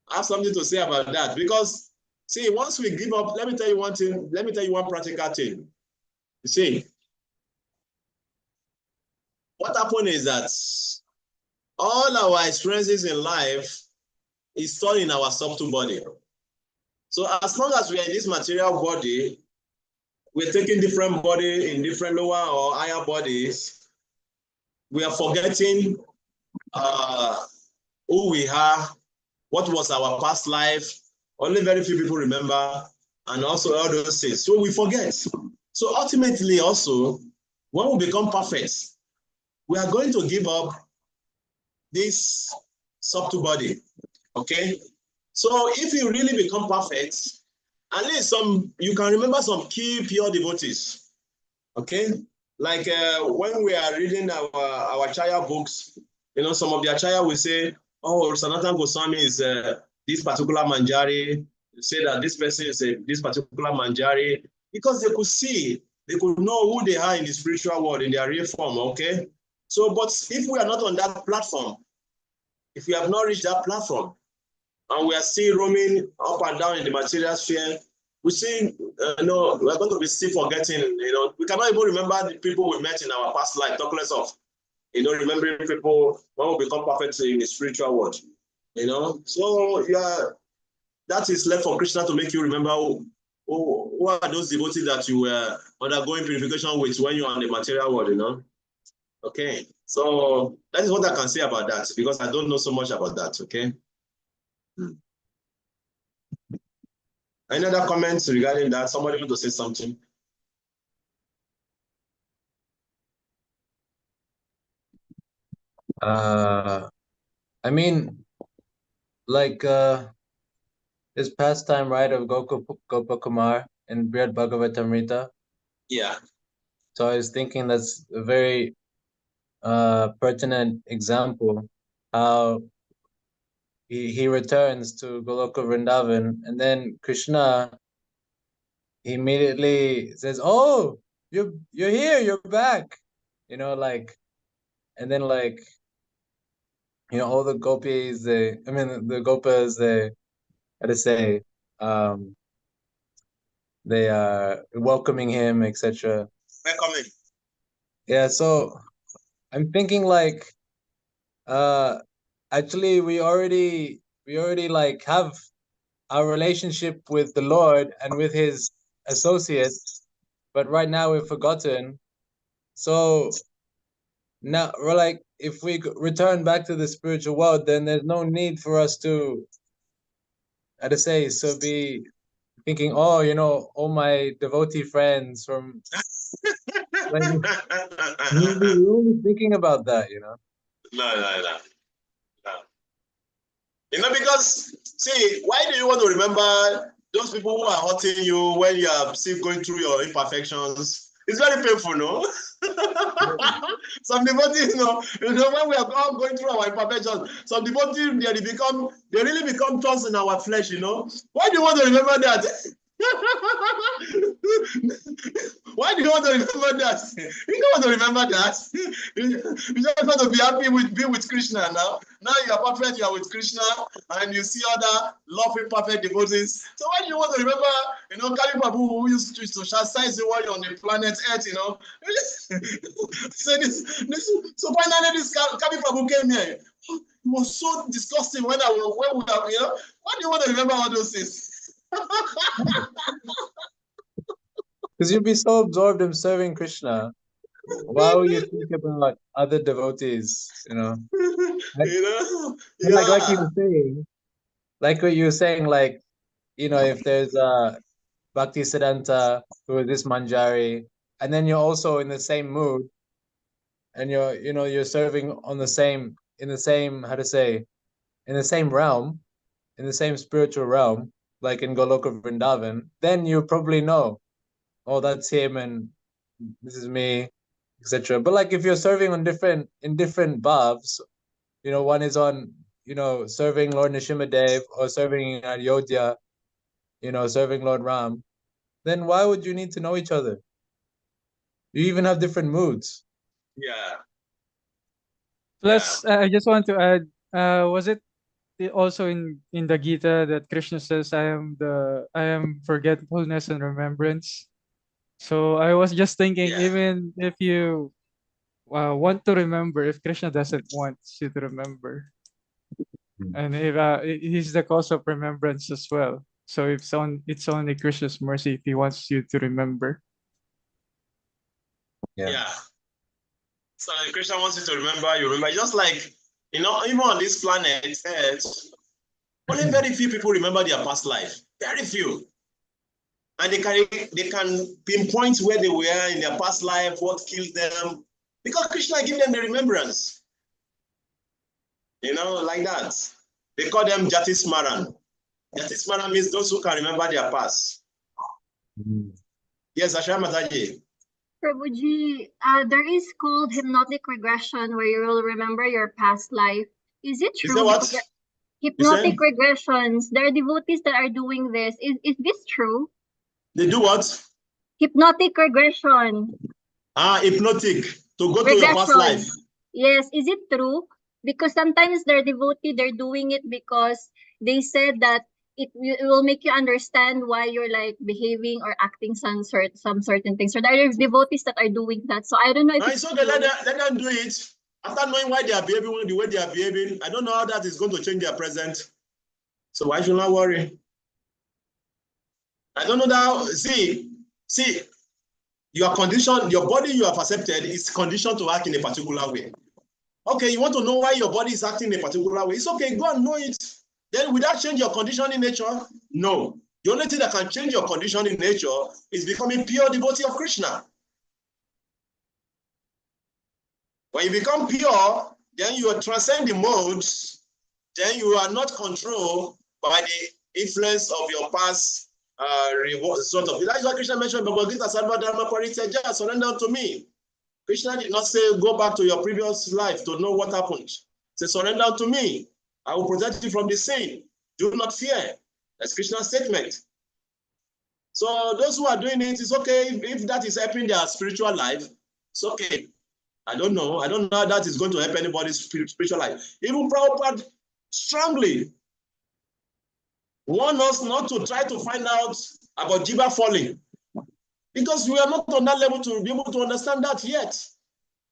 has something to say about that. Because see, once we give up, let me tell you one thing. Let me tell you one practical thing. You see, what happened is that all our experiences in life is stored in our subtle body. So as long as we are in this material body, we're taking different body in different lower or higher bodies, we are forgetting who we are, what was our past life. Only very few people remember, and also all those things. So we forget. So ultimately also, when we become perfect, we are going to give up this subtle body, okay? So if you really become perfect, at least you can remember some key pure devotees, okay? Like when we are reading our Chaya books, some of the Chaya will say, oh, Sanatan Goswami is this particular Manjari, say that this person is this particular Manjari, because they could see, they could know who they are in the spiritual world, in their real form, okay? So, but if we are not on that platform, if we have not reached that platform, and we are still roaming up and down in the material sphere, we see, we're going to be still forgetting, we cannot even remember the people we met in our past life, talk less of, remembering people when we become perfect in the spiritual world, So, yeah, that is left for Krishna to make you remember who are those devotees that you were undergoing purification with when you are in the material world, Okay, so that is what I can say about that, because I don't know so much about that, okay? Any other comments regarding that? Somebody want to say something? I mean, like this pastime, right, of Gopakumar and Brihad Bhagavatamrita. Yeah. So I was thinking that's a very pertinent example how he returns to Goloka Vrindavan, and then Krishna, he immediately says, "Oh, you're here, you're back," and then all the gopis, the gopas, how to say, they are welcoming him, etc. Welcoming. Yeah, so I'm thinking actually we already have our relationship with the Lord and with his associates, but right now we've forgotten. So now we're if we return back to the spiritual world, then there's no need for us to, how to say, so be thinking, oh, all my devotee friends from we're only thinking about that, No. Because, see, why do you want to remember those people who are hurting you when you are still going through your imperfections? It's very painful, no? Some devotees, when we are all going through our imperfections, some devotees, they really become thorns in our flesh, Why do you want to remember that? Why do you want to remember that? You don't want to remember that. You just want to be happy be with Krishna now. Now you are perfect, you are with Krishna, and you see other loving, perfect devotees. So why do you want to remember, Kali Prabhu, who used to chastise you while you're on the planet Earth, So finally this Kali Prabhu came here. It was so disgusting when we were, why do you want to remember all those things? Because you'll be so absorbed in serving Krishna. Why would you think about other devotees? Yeah. Like you were saying, like what you were saying, if there's a Bhakti Siddhanta who is this Manjari, and then you're also in the same mood, and you're serving in the same, how to say, in the same realm, in the same spiritual realm, like in Goloka Vrindavan, then you probably know, oh, that's him and this is me, etc. But if you're serving in different bhavs, one is on, serving Lord Nishimadev or serving in Ayodhya, serving Lord Ram, then why would you need to know each other? You even have different moods. Yeah. Plus, I just want to add, was it also in the Gita that Krishna says, I am forgetfulness and remembrance. So I was just thinking, Yeah. even if you want to remember, if Krishna doesn't want you to remember, and if he's the cause of remembrance as well. So if it's only Krishna's mercy if he wants you to remember. Yeah. So Krishna wants you to remember, you remember. Just like, even on this planet Earth, only very few people remember their past life. Very few. And they can pinpoint where they were in their past life, what killed them. Because Krishna gave them the remembrance. Like that. They call them Jati Smaran. Jati Smaran means those who can remember their past. Yes, Ashram Mataji. Prabhuji, there is called hypnotic regression where you will remember your past life. Is it true? Is that what? Because hypnotic regressions, there are devotees that are doing this. Is this true? They do what? Hypnotic regression. Hypnotic. To go to your past life. Yes, is it true? Because sometimes they're doing it because they said that it will make you understand why you're like behaving or acting some certain things. So there are devotees that are doing that. So I don't know if it's okay. Let them do it. After knowing why they are behaving the way they are behaving, I don't know how that is going to change their present. So why should not worry? I don't know that. See, your condition, your body you have accepted is conditioned to act in a particular way. Okay, you want to know why your body is acting in a particular way. It's okay, go and know it. Then will that change your condition in nature? No. The only thing that can change your condition in nature is becoming pure devotee of Krishna. When you become pure, then you transcend the modes, then you are not controlled by the influence of your past sort of. That's what Krishna mentioned in Bhagavad Gita, Sarva Dharma Parityaja, surrender to me. Krishna did not say, go back to your previous life to know what happened. Say, surrender to me. I will protect you from the sin. Do not fear. That's Krishna's statement. So those who are doing it, it's okay. If that is helping their spiritual life, it's okay. I don't know how that is going to help anybody's spiritual life. Even Prabhupada strongly warned us not to try to find out about Jiva falling. Because we are not on that level to be able to understand that yet.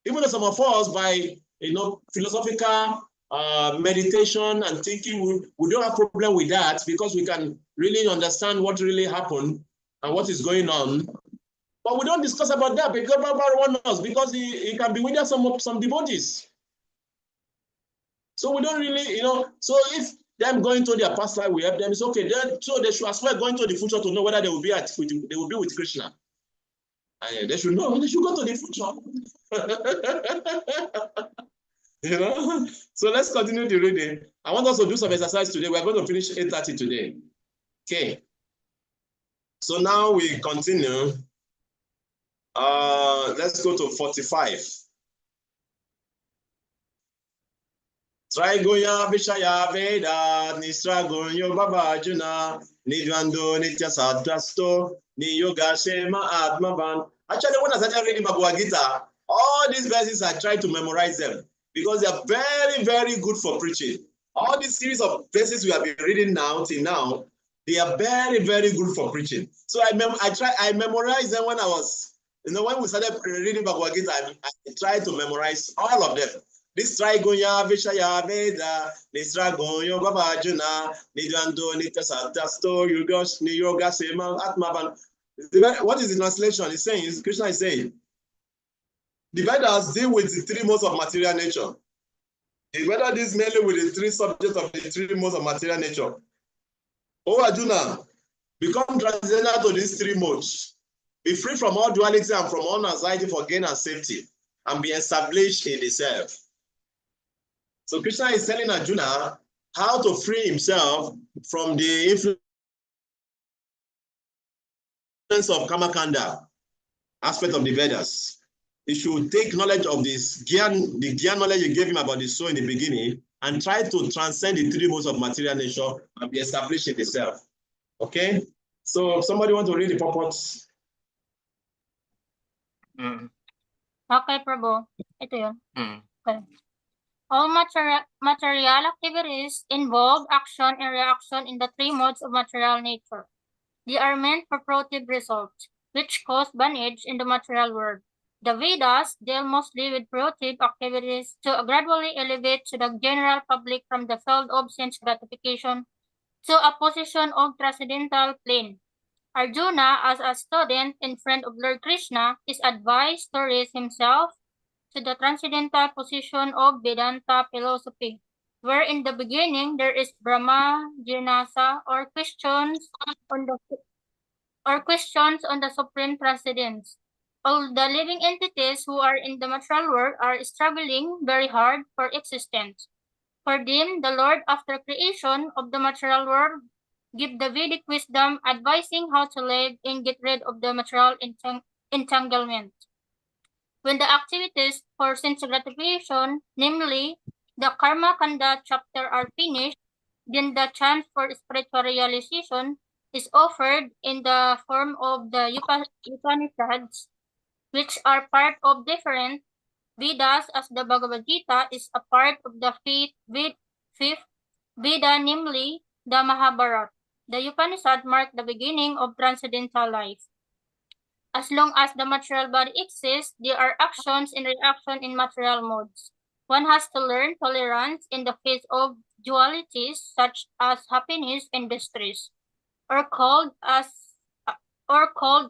Even though some of us, by philosophical meditation and thinking, we don't have problem with that because we can really understand what really happened and what is going on. But we don't discuss about that because Baba wants us because he can be with us some devotees. So we don't really, so if them going to their past life, we help them, it's okay. So they should as well go into the future to know whether they will be with Krishna. And they should know, they should go to the future. So let's continue the reading. I want us to do some exercise today. We're going to finish 8:30 today. Okay. So now we continue. Let's go to 45. Trigoya Vishaya Veda, Nisragoyo Baba Juna, Nidwando Nitya Sadrasto, Niyoga Shema Atmavan. Actually, when I started reading Bhagavad Gita, all these verses I tried to memorize them because they are very, very good for preaching. All these series of verses we have been reading now till now, they are very, very good for preaching. So I memorized them when I was, when we started reading Bhagavad Gita, I tried to memorize all of them. This Trigoya Vishaya Veda, this Trigoya Babajuna, Nidando Nitasasto, Yoga Sema Atmavan. What is the translation? It's saying, Krishna is saying, the Vedas deal with the three modes of material nature. The Vedas deals mainly with the three subjects of the three modes of material nature. O Arjuna, become transcendental to these three modes. Be free from all duality and from all anxiety for gain and safety, and be established in the self. So Krishna is telling Arjuna how to free himself from the influence of Kamakanda, aspect of the Vedas. He should take knowledge of this Gyan, the Gyan knowledge you gave him about the soul in the beginning, and try to transcend the three modes of material nature and be established in the self. Okay? So somebody want to read the purpose? Okay, Prabhu. Ito yun. Mm. Okay. All material activities involve action and reaction in the three modes of material nature. They are meant for productive results, which cause bondage in the material world. The Vedas deal mostly with productive activities to gradually elevate to the general public from the field of sense gratification to a position of transcendental plane. Arjuna, as a student and friend of Lord Krishna, is advised to raise himself to the transcendental position of Vedanta philosophy, where in the beginning there is Brahma Jinasa or questions on the supreme transcendence. All the living entities who are in the material world are struggling very hard for existence. For them, the Lord, after creation of the material world, give the Vedic wisdom advising how to live and get rid of the material entanglement. When the activities for sense gratification, namely the karma kanda chapter, are finished, then the chance for spiritual realization is offered in the form of the Upanishads, which are part of different Vedas, as the Bhagavad Gita is a part of the fifth Veda, namely the Mahabharata. The Upanishad mark the beginning of transcendental life. As long as the material body exists, there are actions and reactions in material modes. One has to learn tolerance in the face of dualities such as happiness and distress, or cold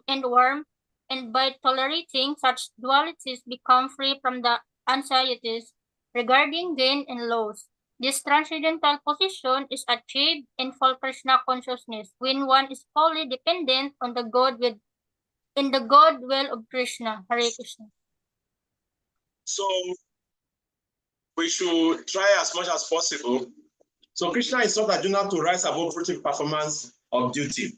and warm, and by tolerating such dualities become free from the anxieties regarding gain and loss. This transcendental position is achieved in full Krishna consciousness when one is fully dependent on the God in the God will of Krishna. Hare Krishna. So we should try as much as possible. So Krishna instructs Arjuna to rise above fruitive performance of duty.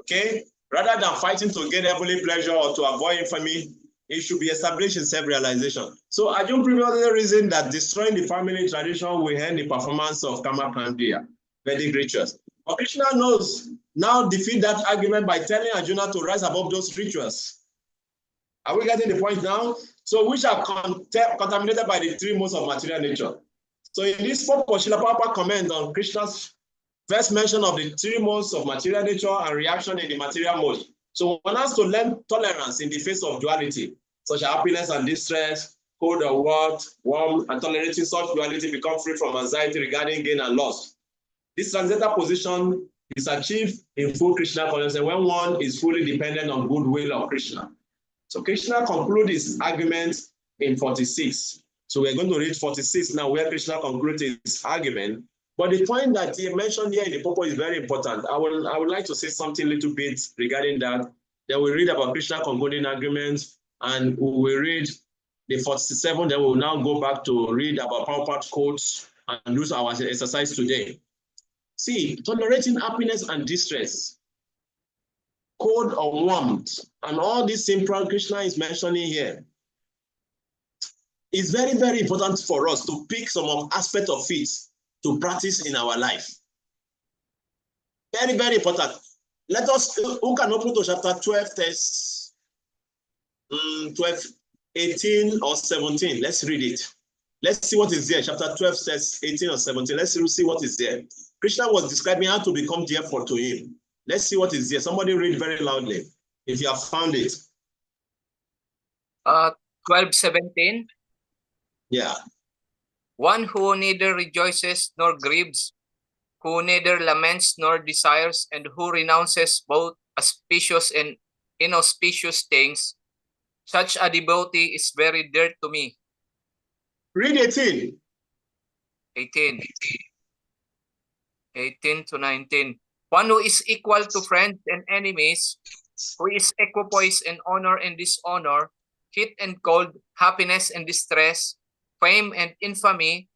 Okay? Rather than fighting to gain heavenly pleasure or to avoid infamy, it should be established in self-realization. So Arjuna previously reasoned that destroying the family tradition will end the performance of Kavikarnapura, Vedic rituals. But Krishna now defeat that argument by telling Arjuna to rise above those rituals. Are we getting the point now? So which are contaminated by the three modes of material nature. So in this purpose, Srila Prabhupada comment on Krishna's first mention of the three modes of material nature and reaction in the material mode. So one has to learn tolerance in the face of duality, such as happiness and distress, cold or warm, and tolerating such duality become free from anxiety regarding gain and loss. This transcendental position is achieved in full Krishna consciousness when one is fully dependent on goodwill of Krishna. So Krishna concludes his argument in 46. So we're going to read 46 now, where Krishna concludes his argument. But the point that he mentioned here in the purpose is very important. I would like to say something a little bit regarding that. Then we read about Krishna concluding arguments, and we will read the 47. Then we'll now go back to read about Prabhupada quotes and use our exercise today. See, tolerating happiness and distress, cold or warmth, and all these simple Krishna is mentioning here. It's very, very important for us to pick some aspect of it to practice in our life. Very, very important. Let us, who can open to chapter 12, text 12, 18 or 17. Let's read it. Let's see what is there. Chapter 12 says 18 or 17. Let's see what is there. Krishna was describing how to become dear to him. Let's see what is there. Somebody read very loudly if you have found it. 12:17. Yeah. One who neither rejoices nor grieves, who neither laments nor desires, and who renounces both auspicious and inauspicious things, such a devotee is very dear to me. Read 18. 18 to 19. One who is equal to friends and enemies, who is equipoise in honor and dishonor, heat and cold, happiness and distress, fame and infamy,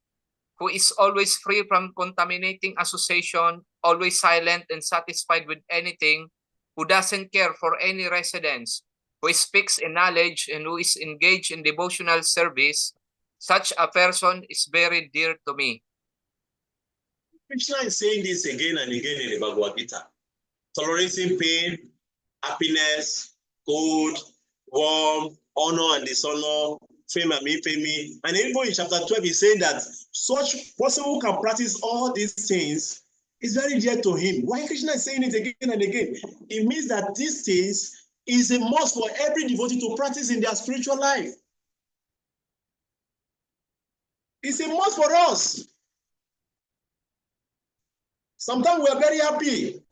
who is always free from contaminating association, always silent and satisfied with anything, who doesn't care for any residence, who speaks in knowledge and who is engaged in devotional service, such a person is very dear to me. Krishna is saying this again and again in the Bhagavad Gita. Tolerating pain, happiness, cold, warm, honor and dishonor, fame and infamy. And even in chapter 12, he's saying that such person who can practice all these things is very dear to him. Why Krishna is saying it again and again? It means that these things is a must for every devotee to practice in their spiritual life. It's a must for us. Sometimes we are very happy.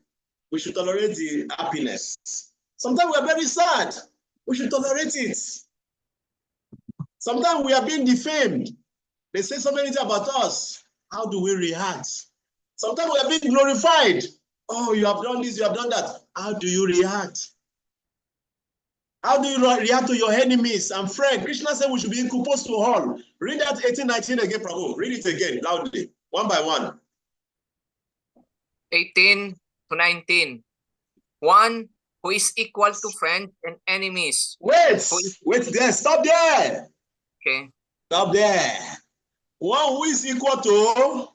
We should tolerate the happiness. Sometimes we are very sad. We should tolerate it. Sometimes we are being defamed. They say so many things about us. How do we react? Sometimes we are being glorified. Oh, you have done this, you have done that. How do you react? How do you react to your enemies and friends? Krishna said we should be composed to all. Read that 18-19 again, Prabhu. Read it again loudly, one by one. 18 to 19. One who is equal to friends and enemies. Wait there. Stop there. Okay. Stop there. One who is equal to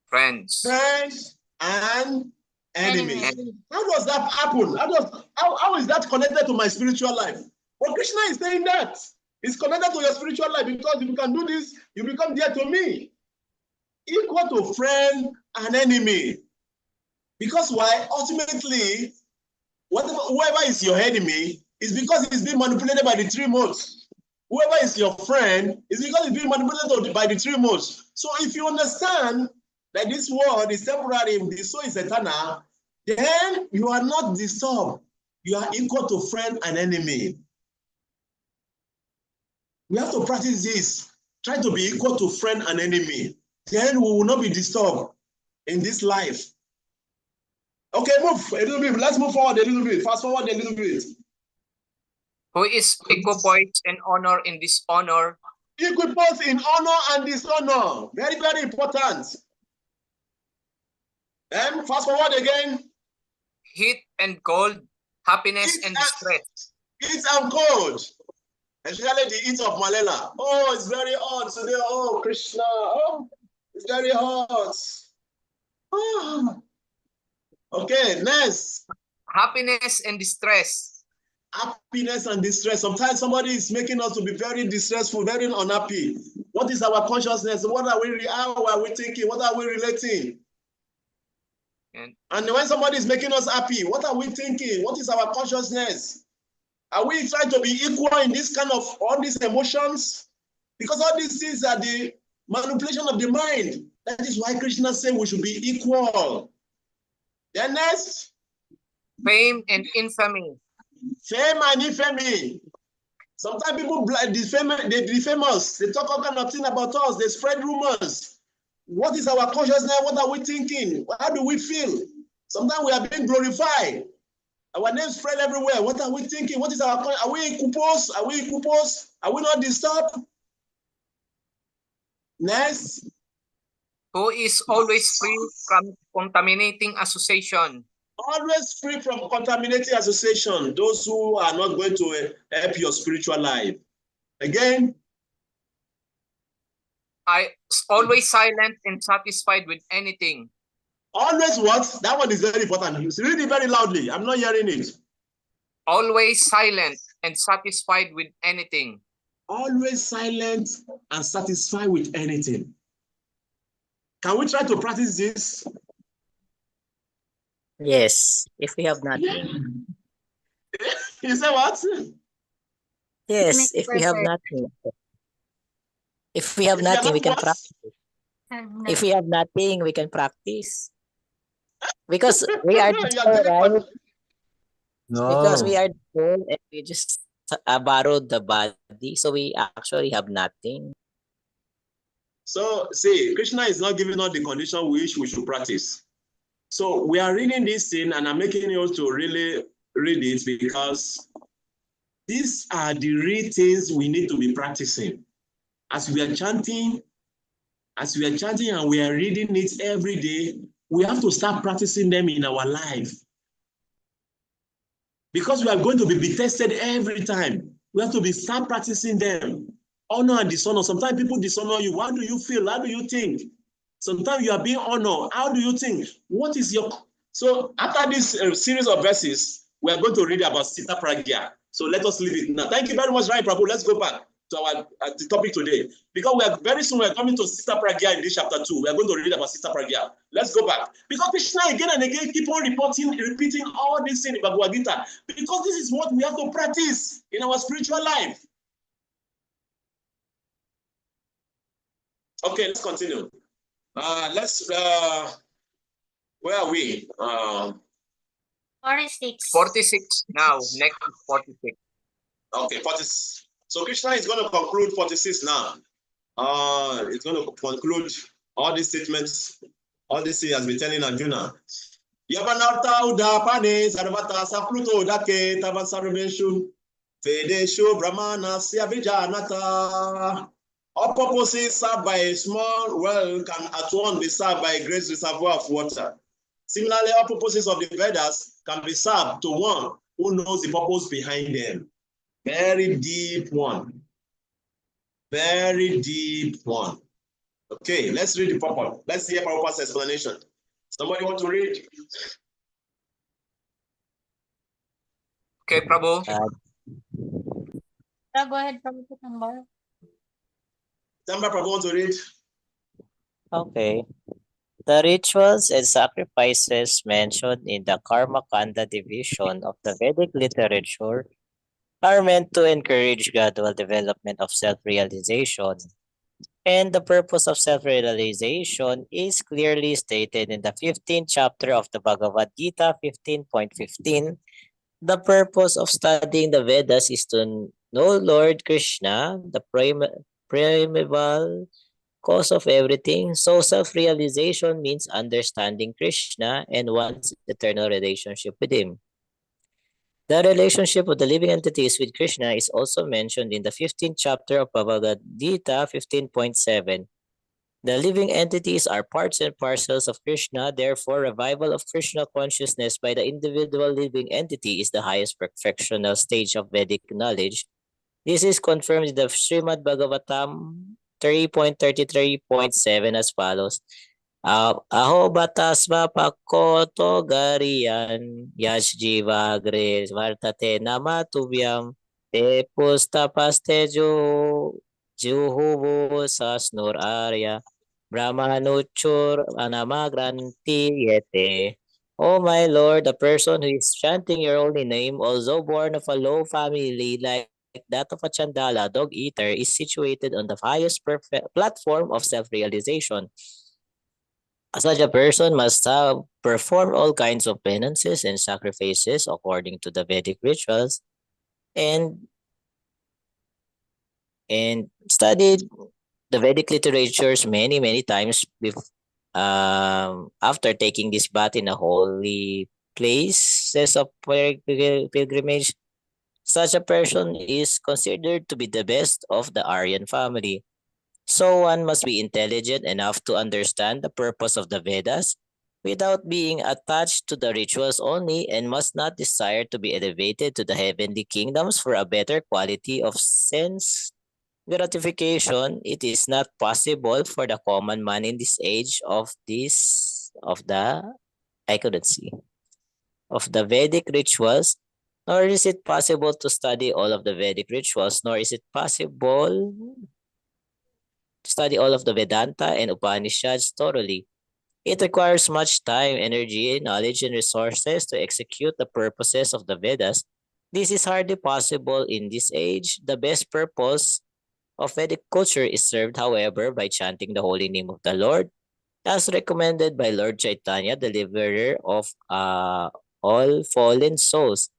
Friends and enemies. Enemies. How does that happen? How is that connected to my spiritual life? Well, Krishna is saying that. It's connected to your spiritual life because if you can do this, you become dear to me. Equal to friend and enemy. Because why? Ultimately, whoever is your enemy is because he's being manipulated by the three modes. Whoever is your friend is because he's being manipulated by the three modes. So if you understand that this world is temporary, the soul is eternal, then you are not disturbed. You are equal to friend and enemy. We have to practice this. Try to be equal to friend and enemy. Then we will not be disturbed in this life. Okay, move a little bit. Let's move forward a little bit. Fast forward a little bit. Who is equipoised in honor in dishonor. Equipoised in honor and dishonor. Very, very important. And fast forward again. Heat and cold. Happiness and distress. Heat and cold. Especially the heat of Malela. Oh, it's very hot today. Oh, Krishna. Oh, it's very hot. Oh. Okay, next. Happiness and distress. Happiness and distress. Sometimes somebody is making us to be very distressful, very unhappy. What is our consciousness? How are we thinking? What are we relating? And when somebody is making us happy, what are we thinking? What is our consciousness? Are we trying to be equal in this kind of all these emotions? Because all these things are the manipulation of the mind. That is why Krishna said we should be equal. Then next. Fame and infamy. Fame and infamy. Sometimes people defame us. They talk all kind of things about us. They spread rumors. What is our consciousness? What are we thinking? How do we feel? Sometimes we are being glorified. Our names spread everywhere. What are we thinking? What is our consciousness? Are we equiposed? Are we equiposed? Are we not disturbed? Next. Who is always free from contaminating association. Always free from contaminating association. Those who are not going to help your spiritual life. Again. I always silent and satisfied with anything. Always what? That one is very important. Read it very loudly. I'm not hearing it. Always silent and satisfied with anything. Always silent and satisfied with anything. Can we try to practice this? Yes, if we have nothing. You say what? Yes, if we have nothing. If we have nothing, we can practice. If we have nothing, we can practice. Because we are the soul, right? No. Because we are the soul and we just borrowed the body. So we actually have nothing. So, see, Krishna is not giving us the condition which we should practice. So we are reading this thing and I'm making you to really read it because these are the real things we need to be practicing. As we are chanting and we are reading it every day, we have to start practicing them in our life. Because we are going to be tested every time. We have to start practicing them. Honor and dishonor. Sometimes people dishonor you. How do you feel? How do you think? Sometimes you are being honored. How do you think? What is your... So after this series of verses, we are going to read about Sita Pragya. So let us leave it now. Thank you very much, Rai Prabhu. Let's go back to our the topic today. Because we are very soon we are coming to Sita Pragya in this chapter 2. We are going to read about Sita Pragya. Let's go back. Because Krishna again and again keep on repeating all these things in Bhagavad Gita. Because this is what we have to practice in our spiritual life. Okay, let's continue. Where are we? 46. 46 now. Next is 46. Okay, 46. So Krishna is going to conclude 46 now. It's going to conclude all these statements, all this he has been telling Arjuna. Yavanarta udapane sarvata sapluto dake tavasarveshu vedeshu brahmana syavijanata. All purposes served by a small well can at once be served by a great reservoir of water. Similarly, all purposes of the Vedas can be served to one who knows the purpose behind them. Very deep one. Very deep one. Okay, let's read the purpose. Let's hear Prabhupada's explanation. Somebody want to read? Okay, Prabhu. Go ahead, Prabhu. Somebody Prabhu want to read? Okay. The rituals and sacrifices mentioned in the Karma Kanda division of the Vedic literature are meant to encourage gradual development of self-realization. And the purpose of self-realization is clearly stated in the 15th chapter of the Bhagavad Gita, 15.15. The purpose of studying the Vedas is to know Lord Krishna, the primeval cause of everything. So self-realization means understanding Krishna and one's eternal relationship with him. The relationship of the living entities with Krishna is also mentioned in the 15th chapter of Bhagavad Gita, 15.7. The living entities are parts and parcels of Krishna, therefore revival of Krishna consciousness by the individual living entity is the highest perfectional stage of Vedic knowledge. This is confirmed in the Srimad Bhagavatam 3.33.7 as follows. Aho batasma pakoto gariyan yash jiva gre vartate namatubhyam te pustapaste juhuvu sasnur arya brahmanuchur anamagranti yete. Oh my Lord, the person who is chanting your holy name, although born of a low family like that of a Chandala dog eater, is situated on the highest platform of self-realization. Such a person must perform all kinds of penances and sacrifices according to the Vedic rituals and studied the Vedic literatures many times after taking this bath in a holy places of pilgrimage. Such a person is considered to be the best of the Aryan family. So one must be intelligent enough to understand the purpose of the Vedas without being attached to the rituals only, and must not desire to be elevated to the heavenly kingdoms for a better quality of sense gratification. It is not possible for the common man in this age of the Vedic rituals, nor is it possible to study all of the Vedic rituals, nor is it possible to study all of the Vedanta and Upanishads thoroughly. It requires much time, energy, knowledge, and resources to execute the purposes of the Vedas. This is hardly possible in this age. The best purpose of Vedic culture is served, however, by chanting the holy name of the Lord, as recommended by Lord Chaitanya, the deliverer of all fallen souls.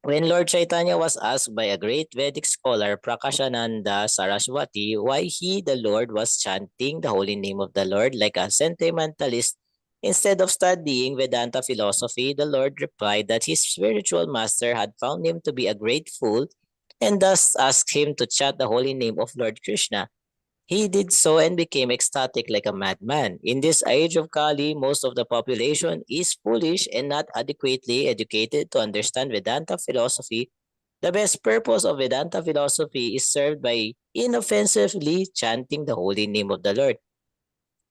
When Lord Chaitanya was asked by a great Vedic scholar, Prakashananda Saraswati, why he, the Lord, was chanting the holy name of the Lord like a sentimentalist instead of studying Vedanta philosophy, the Lord replied that his spiritual master had found him to be a great fool and thus asked him to chant the holy name of Lord Krishna. He did so and became ecstatic like a madman. In this age of Kali, most of the population is foolish and not adequately educated to understand Vedanta philosophy. The best purpose of Vedanta philosophy is served by inoffensively chanting the holy name of the Lord.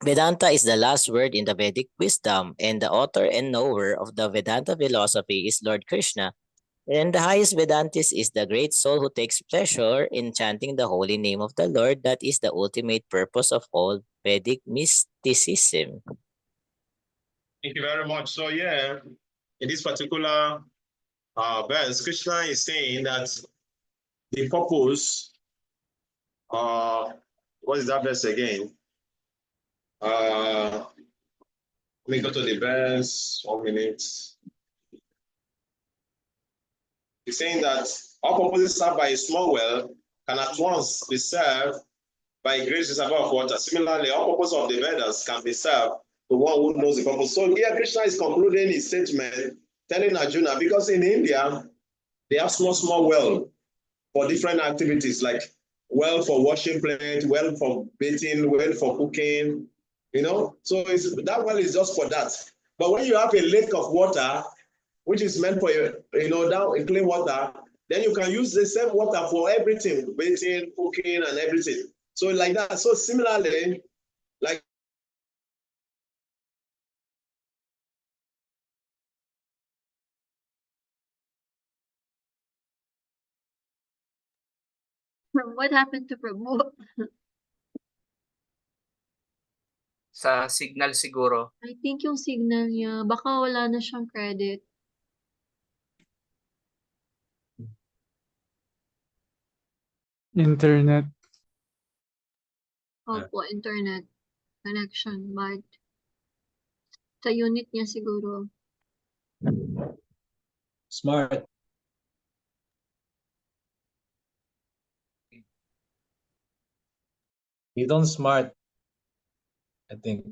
Vedanta is the last word in the Vedic wisdom, and the author and knower of the Vedanta philosophy is Lord Krishna. And the highest Vedantist is the great soul who takes pleasure in chanting the holy name of the Lord. That is the ultimate purpose of all Vedic mysticism. Thank you very much. So yeah, in this particular verse, Krishna is saying that the purpose, what is that verse again? Let me go to the verse, 1 minute. He's saying that all purposes served by a small well can at once be served by a great reservoir of water. Similarly, all purposes of the Vedas can be served to one who knows the purpose. So here Krishna is concluding his statement, telling Arjuna, because in India, they have small well for different activities, like well for washing plates, well for bathing, well for cooking, you know. So that well is just for that. But when you have a lake of water, which is meant for, you know, down in clean water, then you can use the same water for everything, bathing, cooking, and everything. So like that. So similarly, like What happened to Prabhu? Sa signal siguro. I think yung signal niya, baka wala na siyang credit. Internet. Opo, internet connection, but sa unit niya siguro. Smart. You don't smart, I think.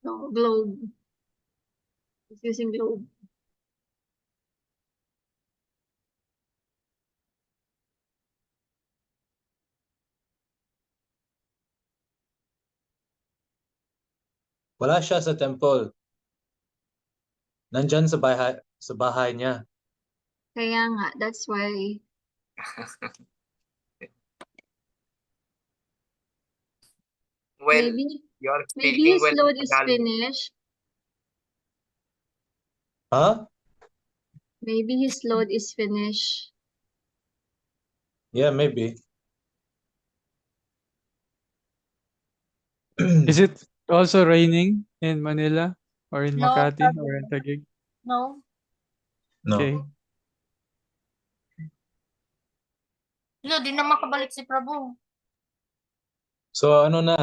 No, Globe. He's using Globe. Wala siya sa temple. Nandyan sa bahay niya. Kaya nga, that's why. Well, maybe you're maybe speaking his well load in is Tagalog. finished. Huh? Maybe his load is finished. Yeah, maybe. Is it also raining in Manila or in No, Makati Prabhu. or in Taguig? No. No. Okay. Lo, di na makabalik si Prabhu. So ano na?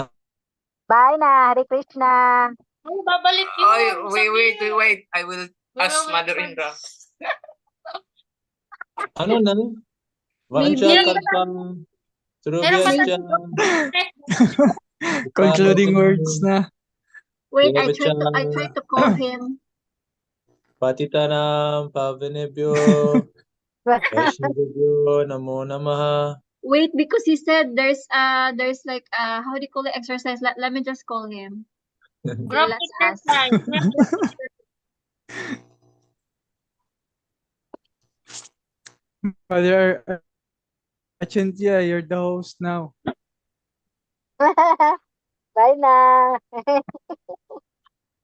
Bye na, Hare Krishna. Ay, babalik yun. Ay, sabi. wait. I will ask Pero Mother wait, Indra. Ano na? Maybe- Vansya kalpam Pero Surubhyasya Concluding words na. Wait, I Devachan tried to call him. Patitanam Pavanebhyo Vaishnavibhyo Namo Namaha. Wait, because he said there's like how do you call it, exercise? Let me just call him. group Let's ask. exercise. Father Achintya, you're the host now. Bye na.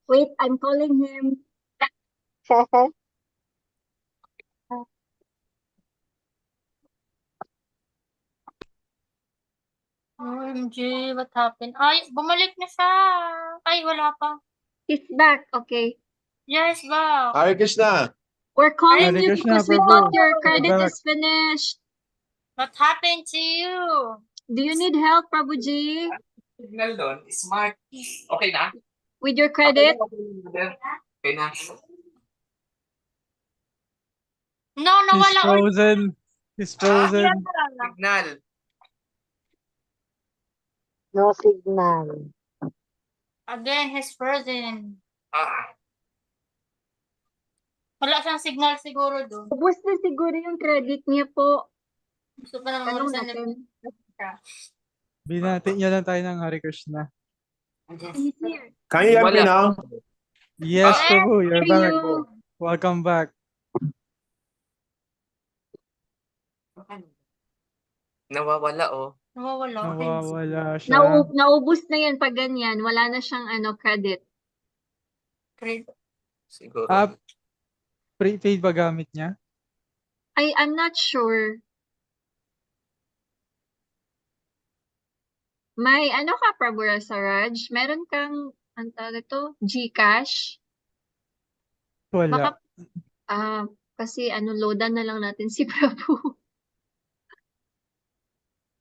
Wait, I'm calling him. OMG, what happened? Ay, bumalik na siya. Ay, wala pa. He's back. Okay. Yes, ba? Hare Krishna. We're calling Hare you Krishna, because we Prabhu. thought your You're credit back. is finished. What happened to you? Do you need help, Prabhuji, Signal doon, smart. Okay na? with your credit? Okay na. No, He's nawala ulit. frozen. He's frozen. Signal. No signal. Again, he's frozen. Ah, Wala siyang signal siguro doon. Ubus na siguro yung credit niya po. Gusto pa naman Tanong sa natin. Binati niya lang tayo ng Hare Krishna. He's here. Can you hear me wala. now? Yes, Ah, Prabhu, you're Hear back. you. Welcome back. Nawawala oh. Nawawala siya. Naubos na yan pag ganyan. Wala na siyang credit. Siguro. Prepaid ba gamit niya? I'm not sure. May ka, Prabhu Saraj? Meron kang, ang tawag ito, GCash? Wala. Baka, kasi loadan na lang natin si Prabhu.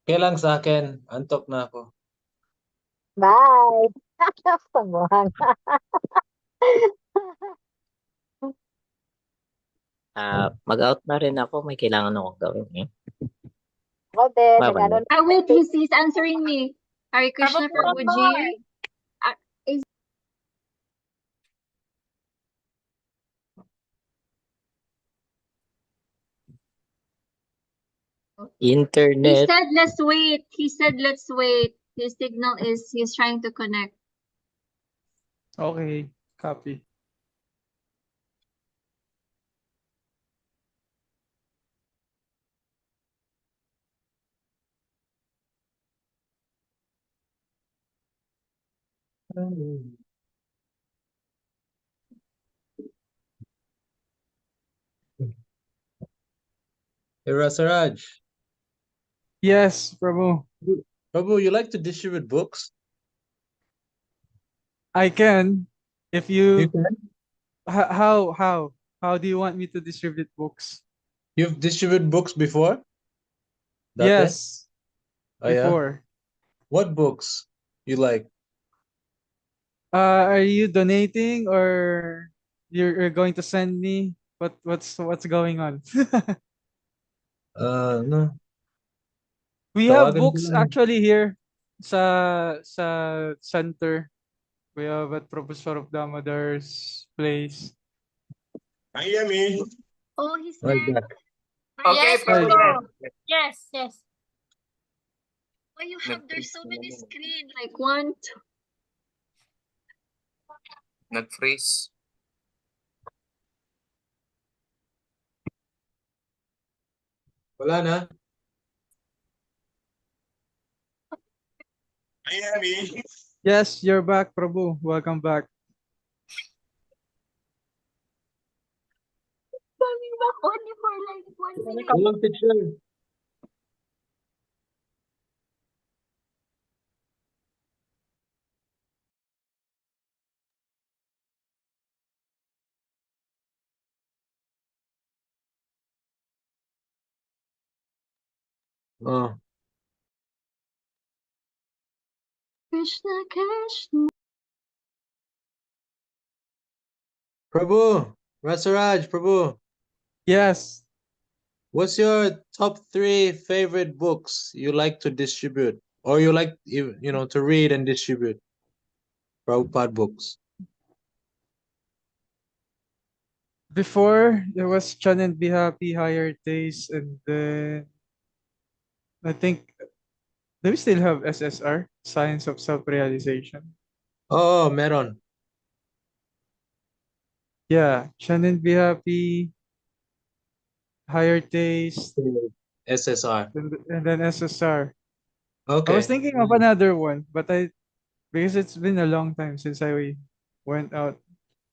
Okay lang sa akin. Antok na ako. Bye! Pamuhang. Mag-out na rin ako. May kailangan akong gawin eh. Bye-bye. Wait, he's answering me. Hare Krishna, Prabhuji. Internet. He said, let's wait. His signal he's trying to connect. Okay, copy. Hey, Rasaraj. Yes, Prabhu. Prabhu, you like to distribute books? I can. If you can? How do you want me to distribute books? You've distributed books before? Yes. Oh, yeah? Before. What books you like? Are you donating or you're going to send me? What's going on? No. We have Tawagan ko books lang. actually here sa center. We have at Professor of Damodar's place. Can you hear me? Oh, he's Right back. back. Okay, Yes, Prabhu. Prabhu. Yes. Why you have there's so many screens? Like one, two. Nag-freeze. Wala na? Can you hear me? Yes, you're back, Prabhu. Welcome back. Coming back only for like 1 minute. Walang picture. Oh. Krishna, Krishna. Prabhu, Rasaraj, Prabhu. Yes. What's your top 3 favorite books you like to distribute? Or you like, to read and distribute? Prabhupada books. Before there was Chan and Be Happy, Higher Taste, and then I think do we still have SSR? Science of Self-Realization. Oh, meron. Yeah, Chan and Be Happy, Higher Taste, SSR. and then SSR. Okay. I was thinking of another one, but because it's been a long time since I went out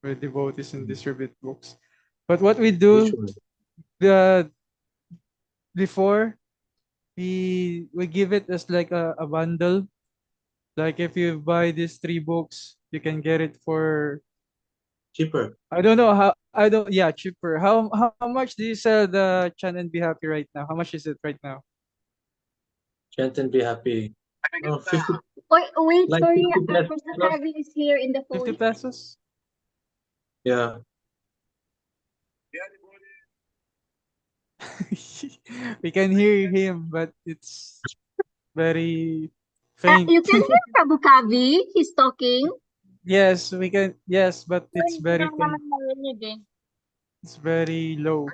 with devotees and distribute books. But what we do before we give it as like a bundle. Like if you buy these 3 books, you can get it for Cheaper. I don't know yeah, cheaper. How much do you sell the Chan and Be Happy right now? How much is it right now? Chant and Be Happy. Oh, 50. Wait, Like sorry. 50 pesos. Krishna Kavi is here in the 50 phone. pesos? Yeah. We can hear him, but it's very faint. You can hear Prabhu Kavi. He's talking. Yes, we can. Yes, but it's very Hindi naman faint. marinig eh. It's very low.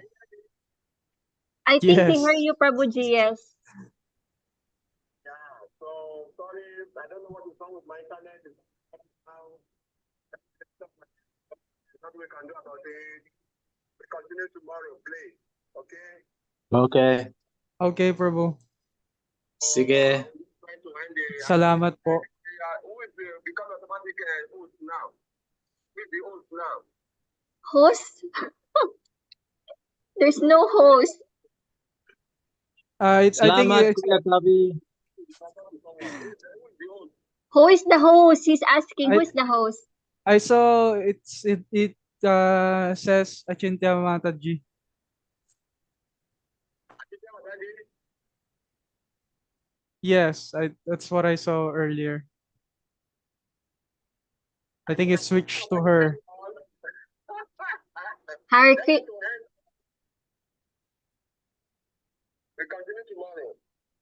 I think they Yes. hear you, Prabhuji, yes. Yeah, so sorry, I don't know what is wrong with my internet. What we can do about it. We continue tomorrow, please. Okay? Okay. Okay, Prabhu. Sige. Salamat po. Host? There's no host. I think Salamat, Kuya Kavi. Who is the host? He's asking who is the host. I saw it says Achintya Mataji. Yes, that's what I saw earlier. I think it switched to her.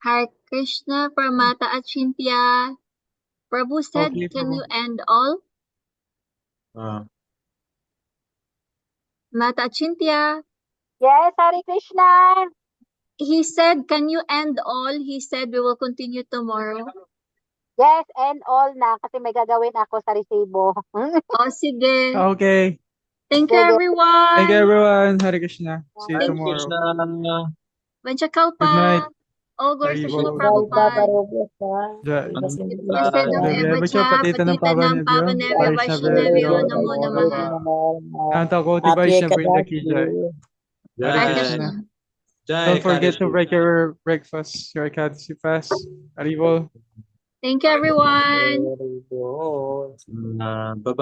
Hare Krishna Paramata Achintya. Prabhu said, Okay, can Prabhu. you end all? Mata Achintya. Yes, Hare Krishna. He said, can you end all? He said, we will continue tomorrow. Yes, and all na kasi may gagawin ako sa resibo. Oh, sige. Okay. Thank you, Sige. everyone. Thank you, everyone. Hare Krishna. See you Thank tomorrow. Krishna. Vanchakalpa. Good night. All glories to Srila Haribo. Prabhupada. Jai. Eva Bacha cha patita ng patita nam Pavanebhyo, pavanebhyo Vaishnavyo namo namaha. Antakoti Happy Vaishnava Vrinda ki jai. Ekadashi. Hare Hare Jai. Krishna. Jai Don't forget to Ekadashi. break your breakfast, your Ekadasi fast. Haribo. Thank you, everyone. Bye-bye.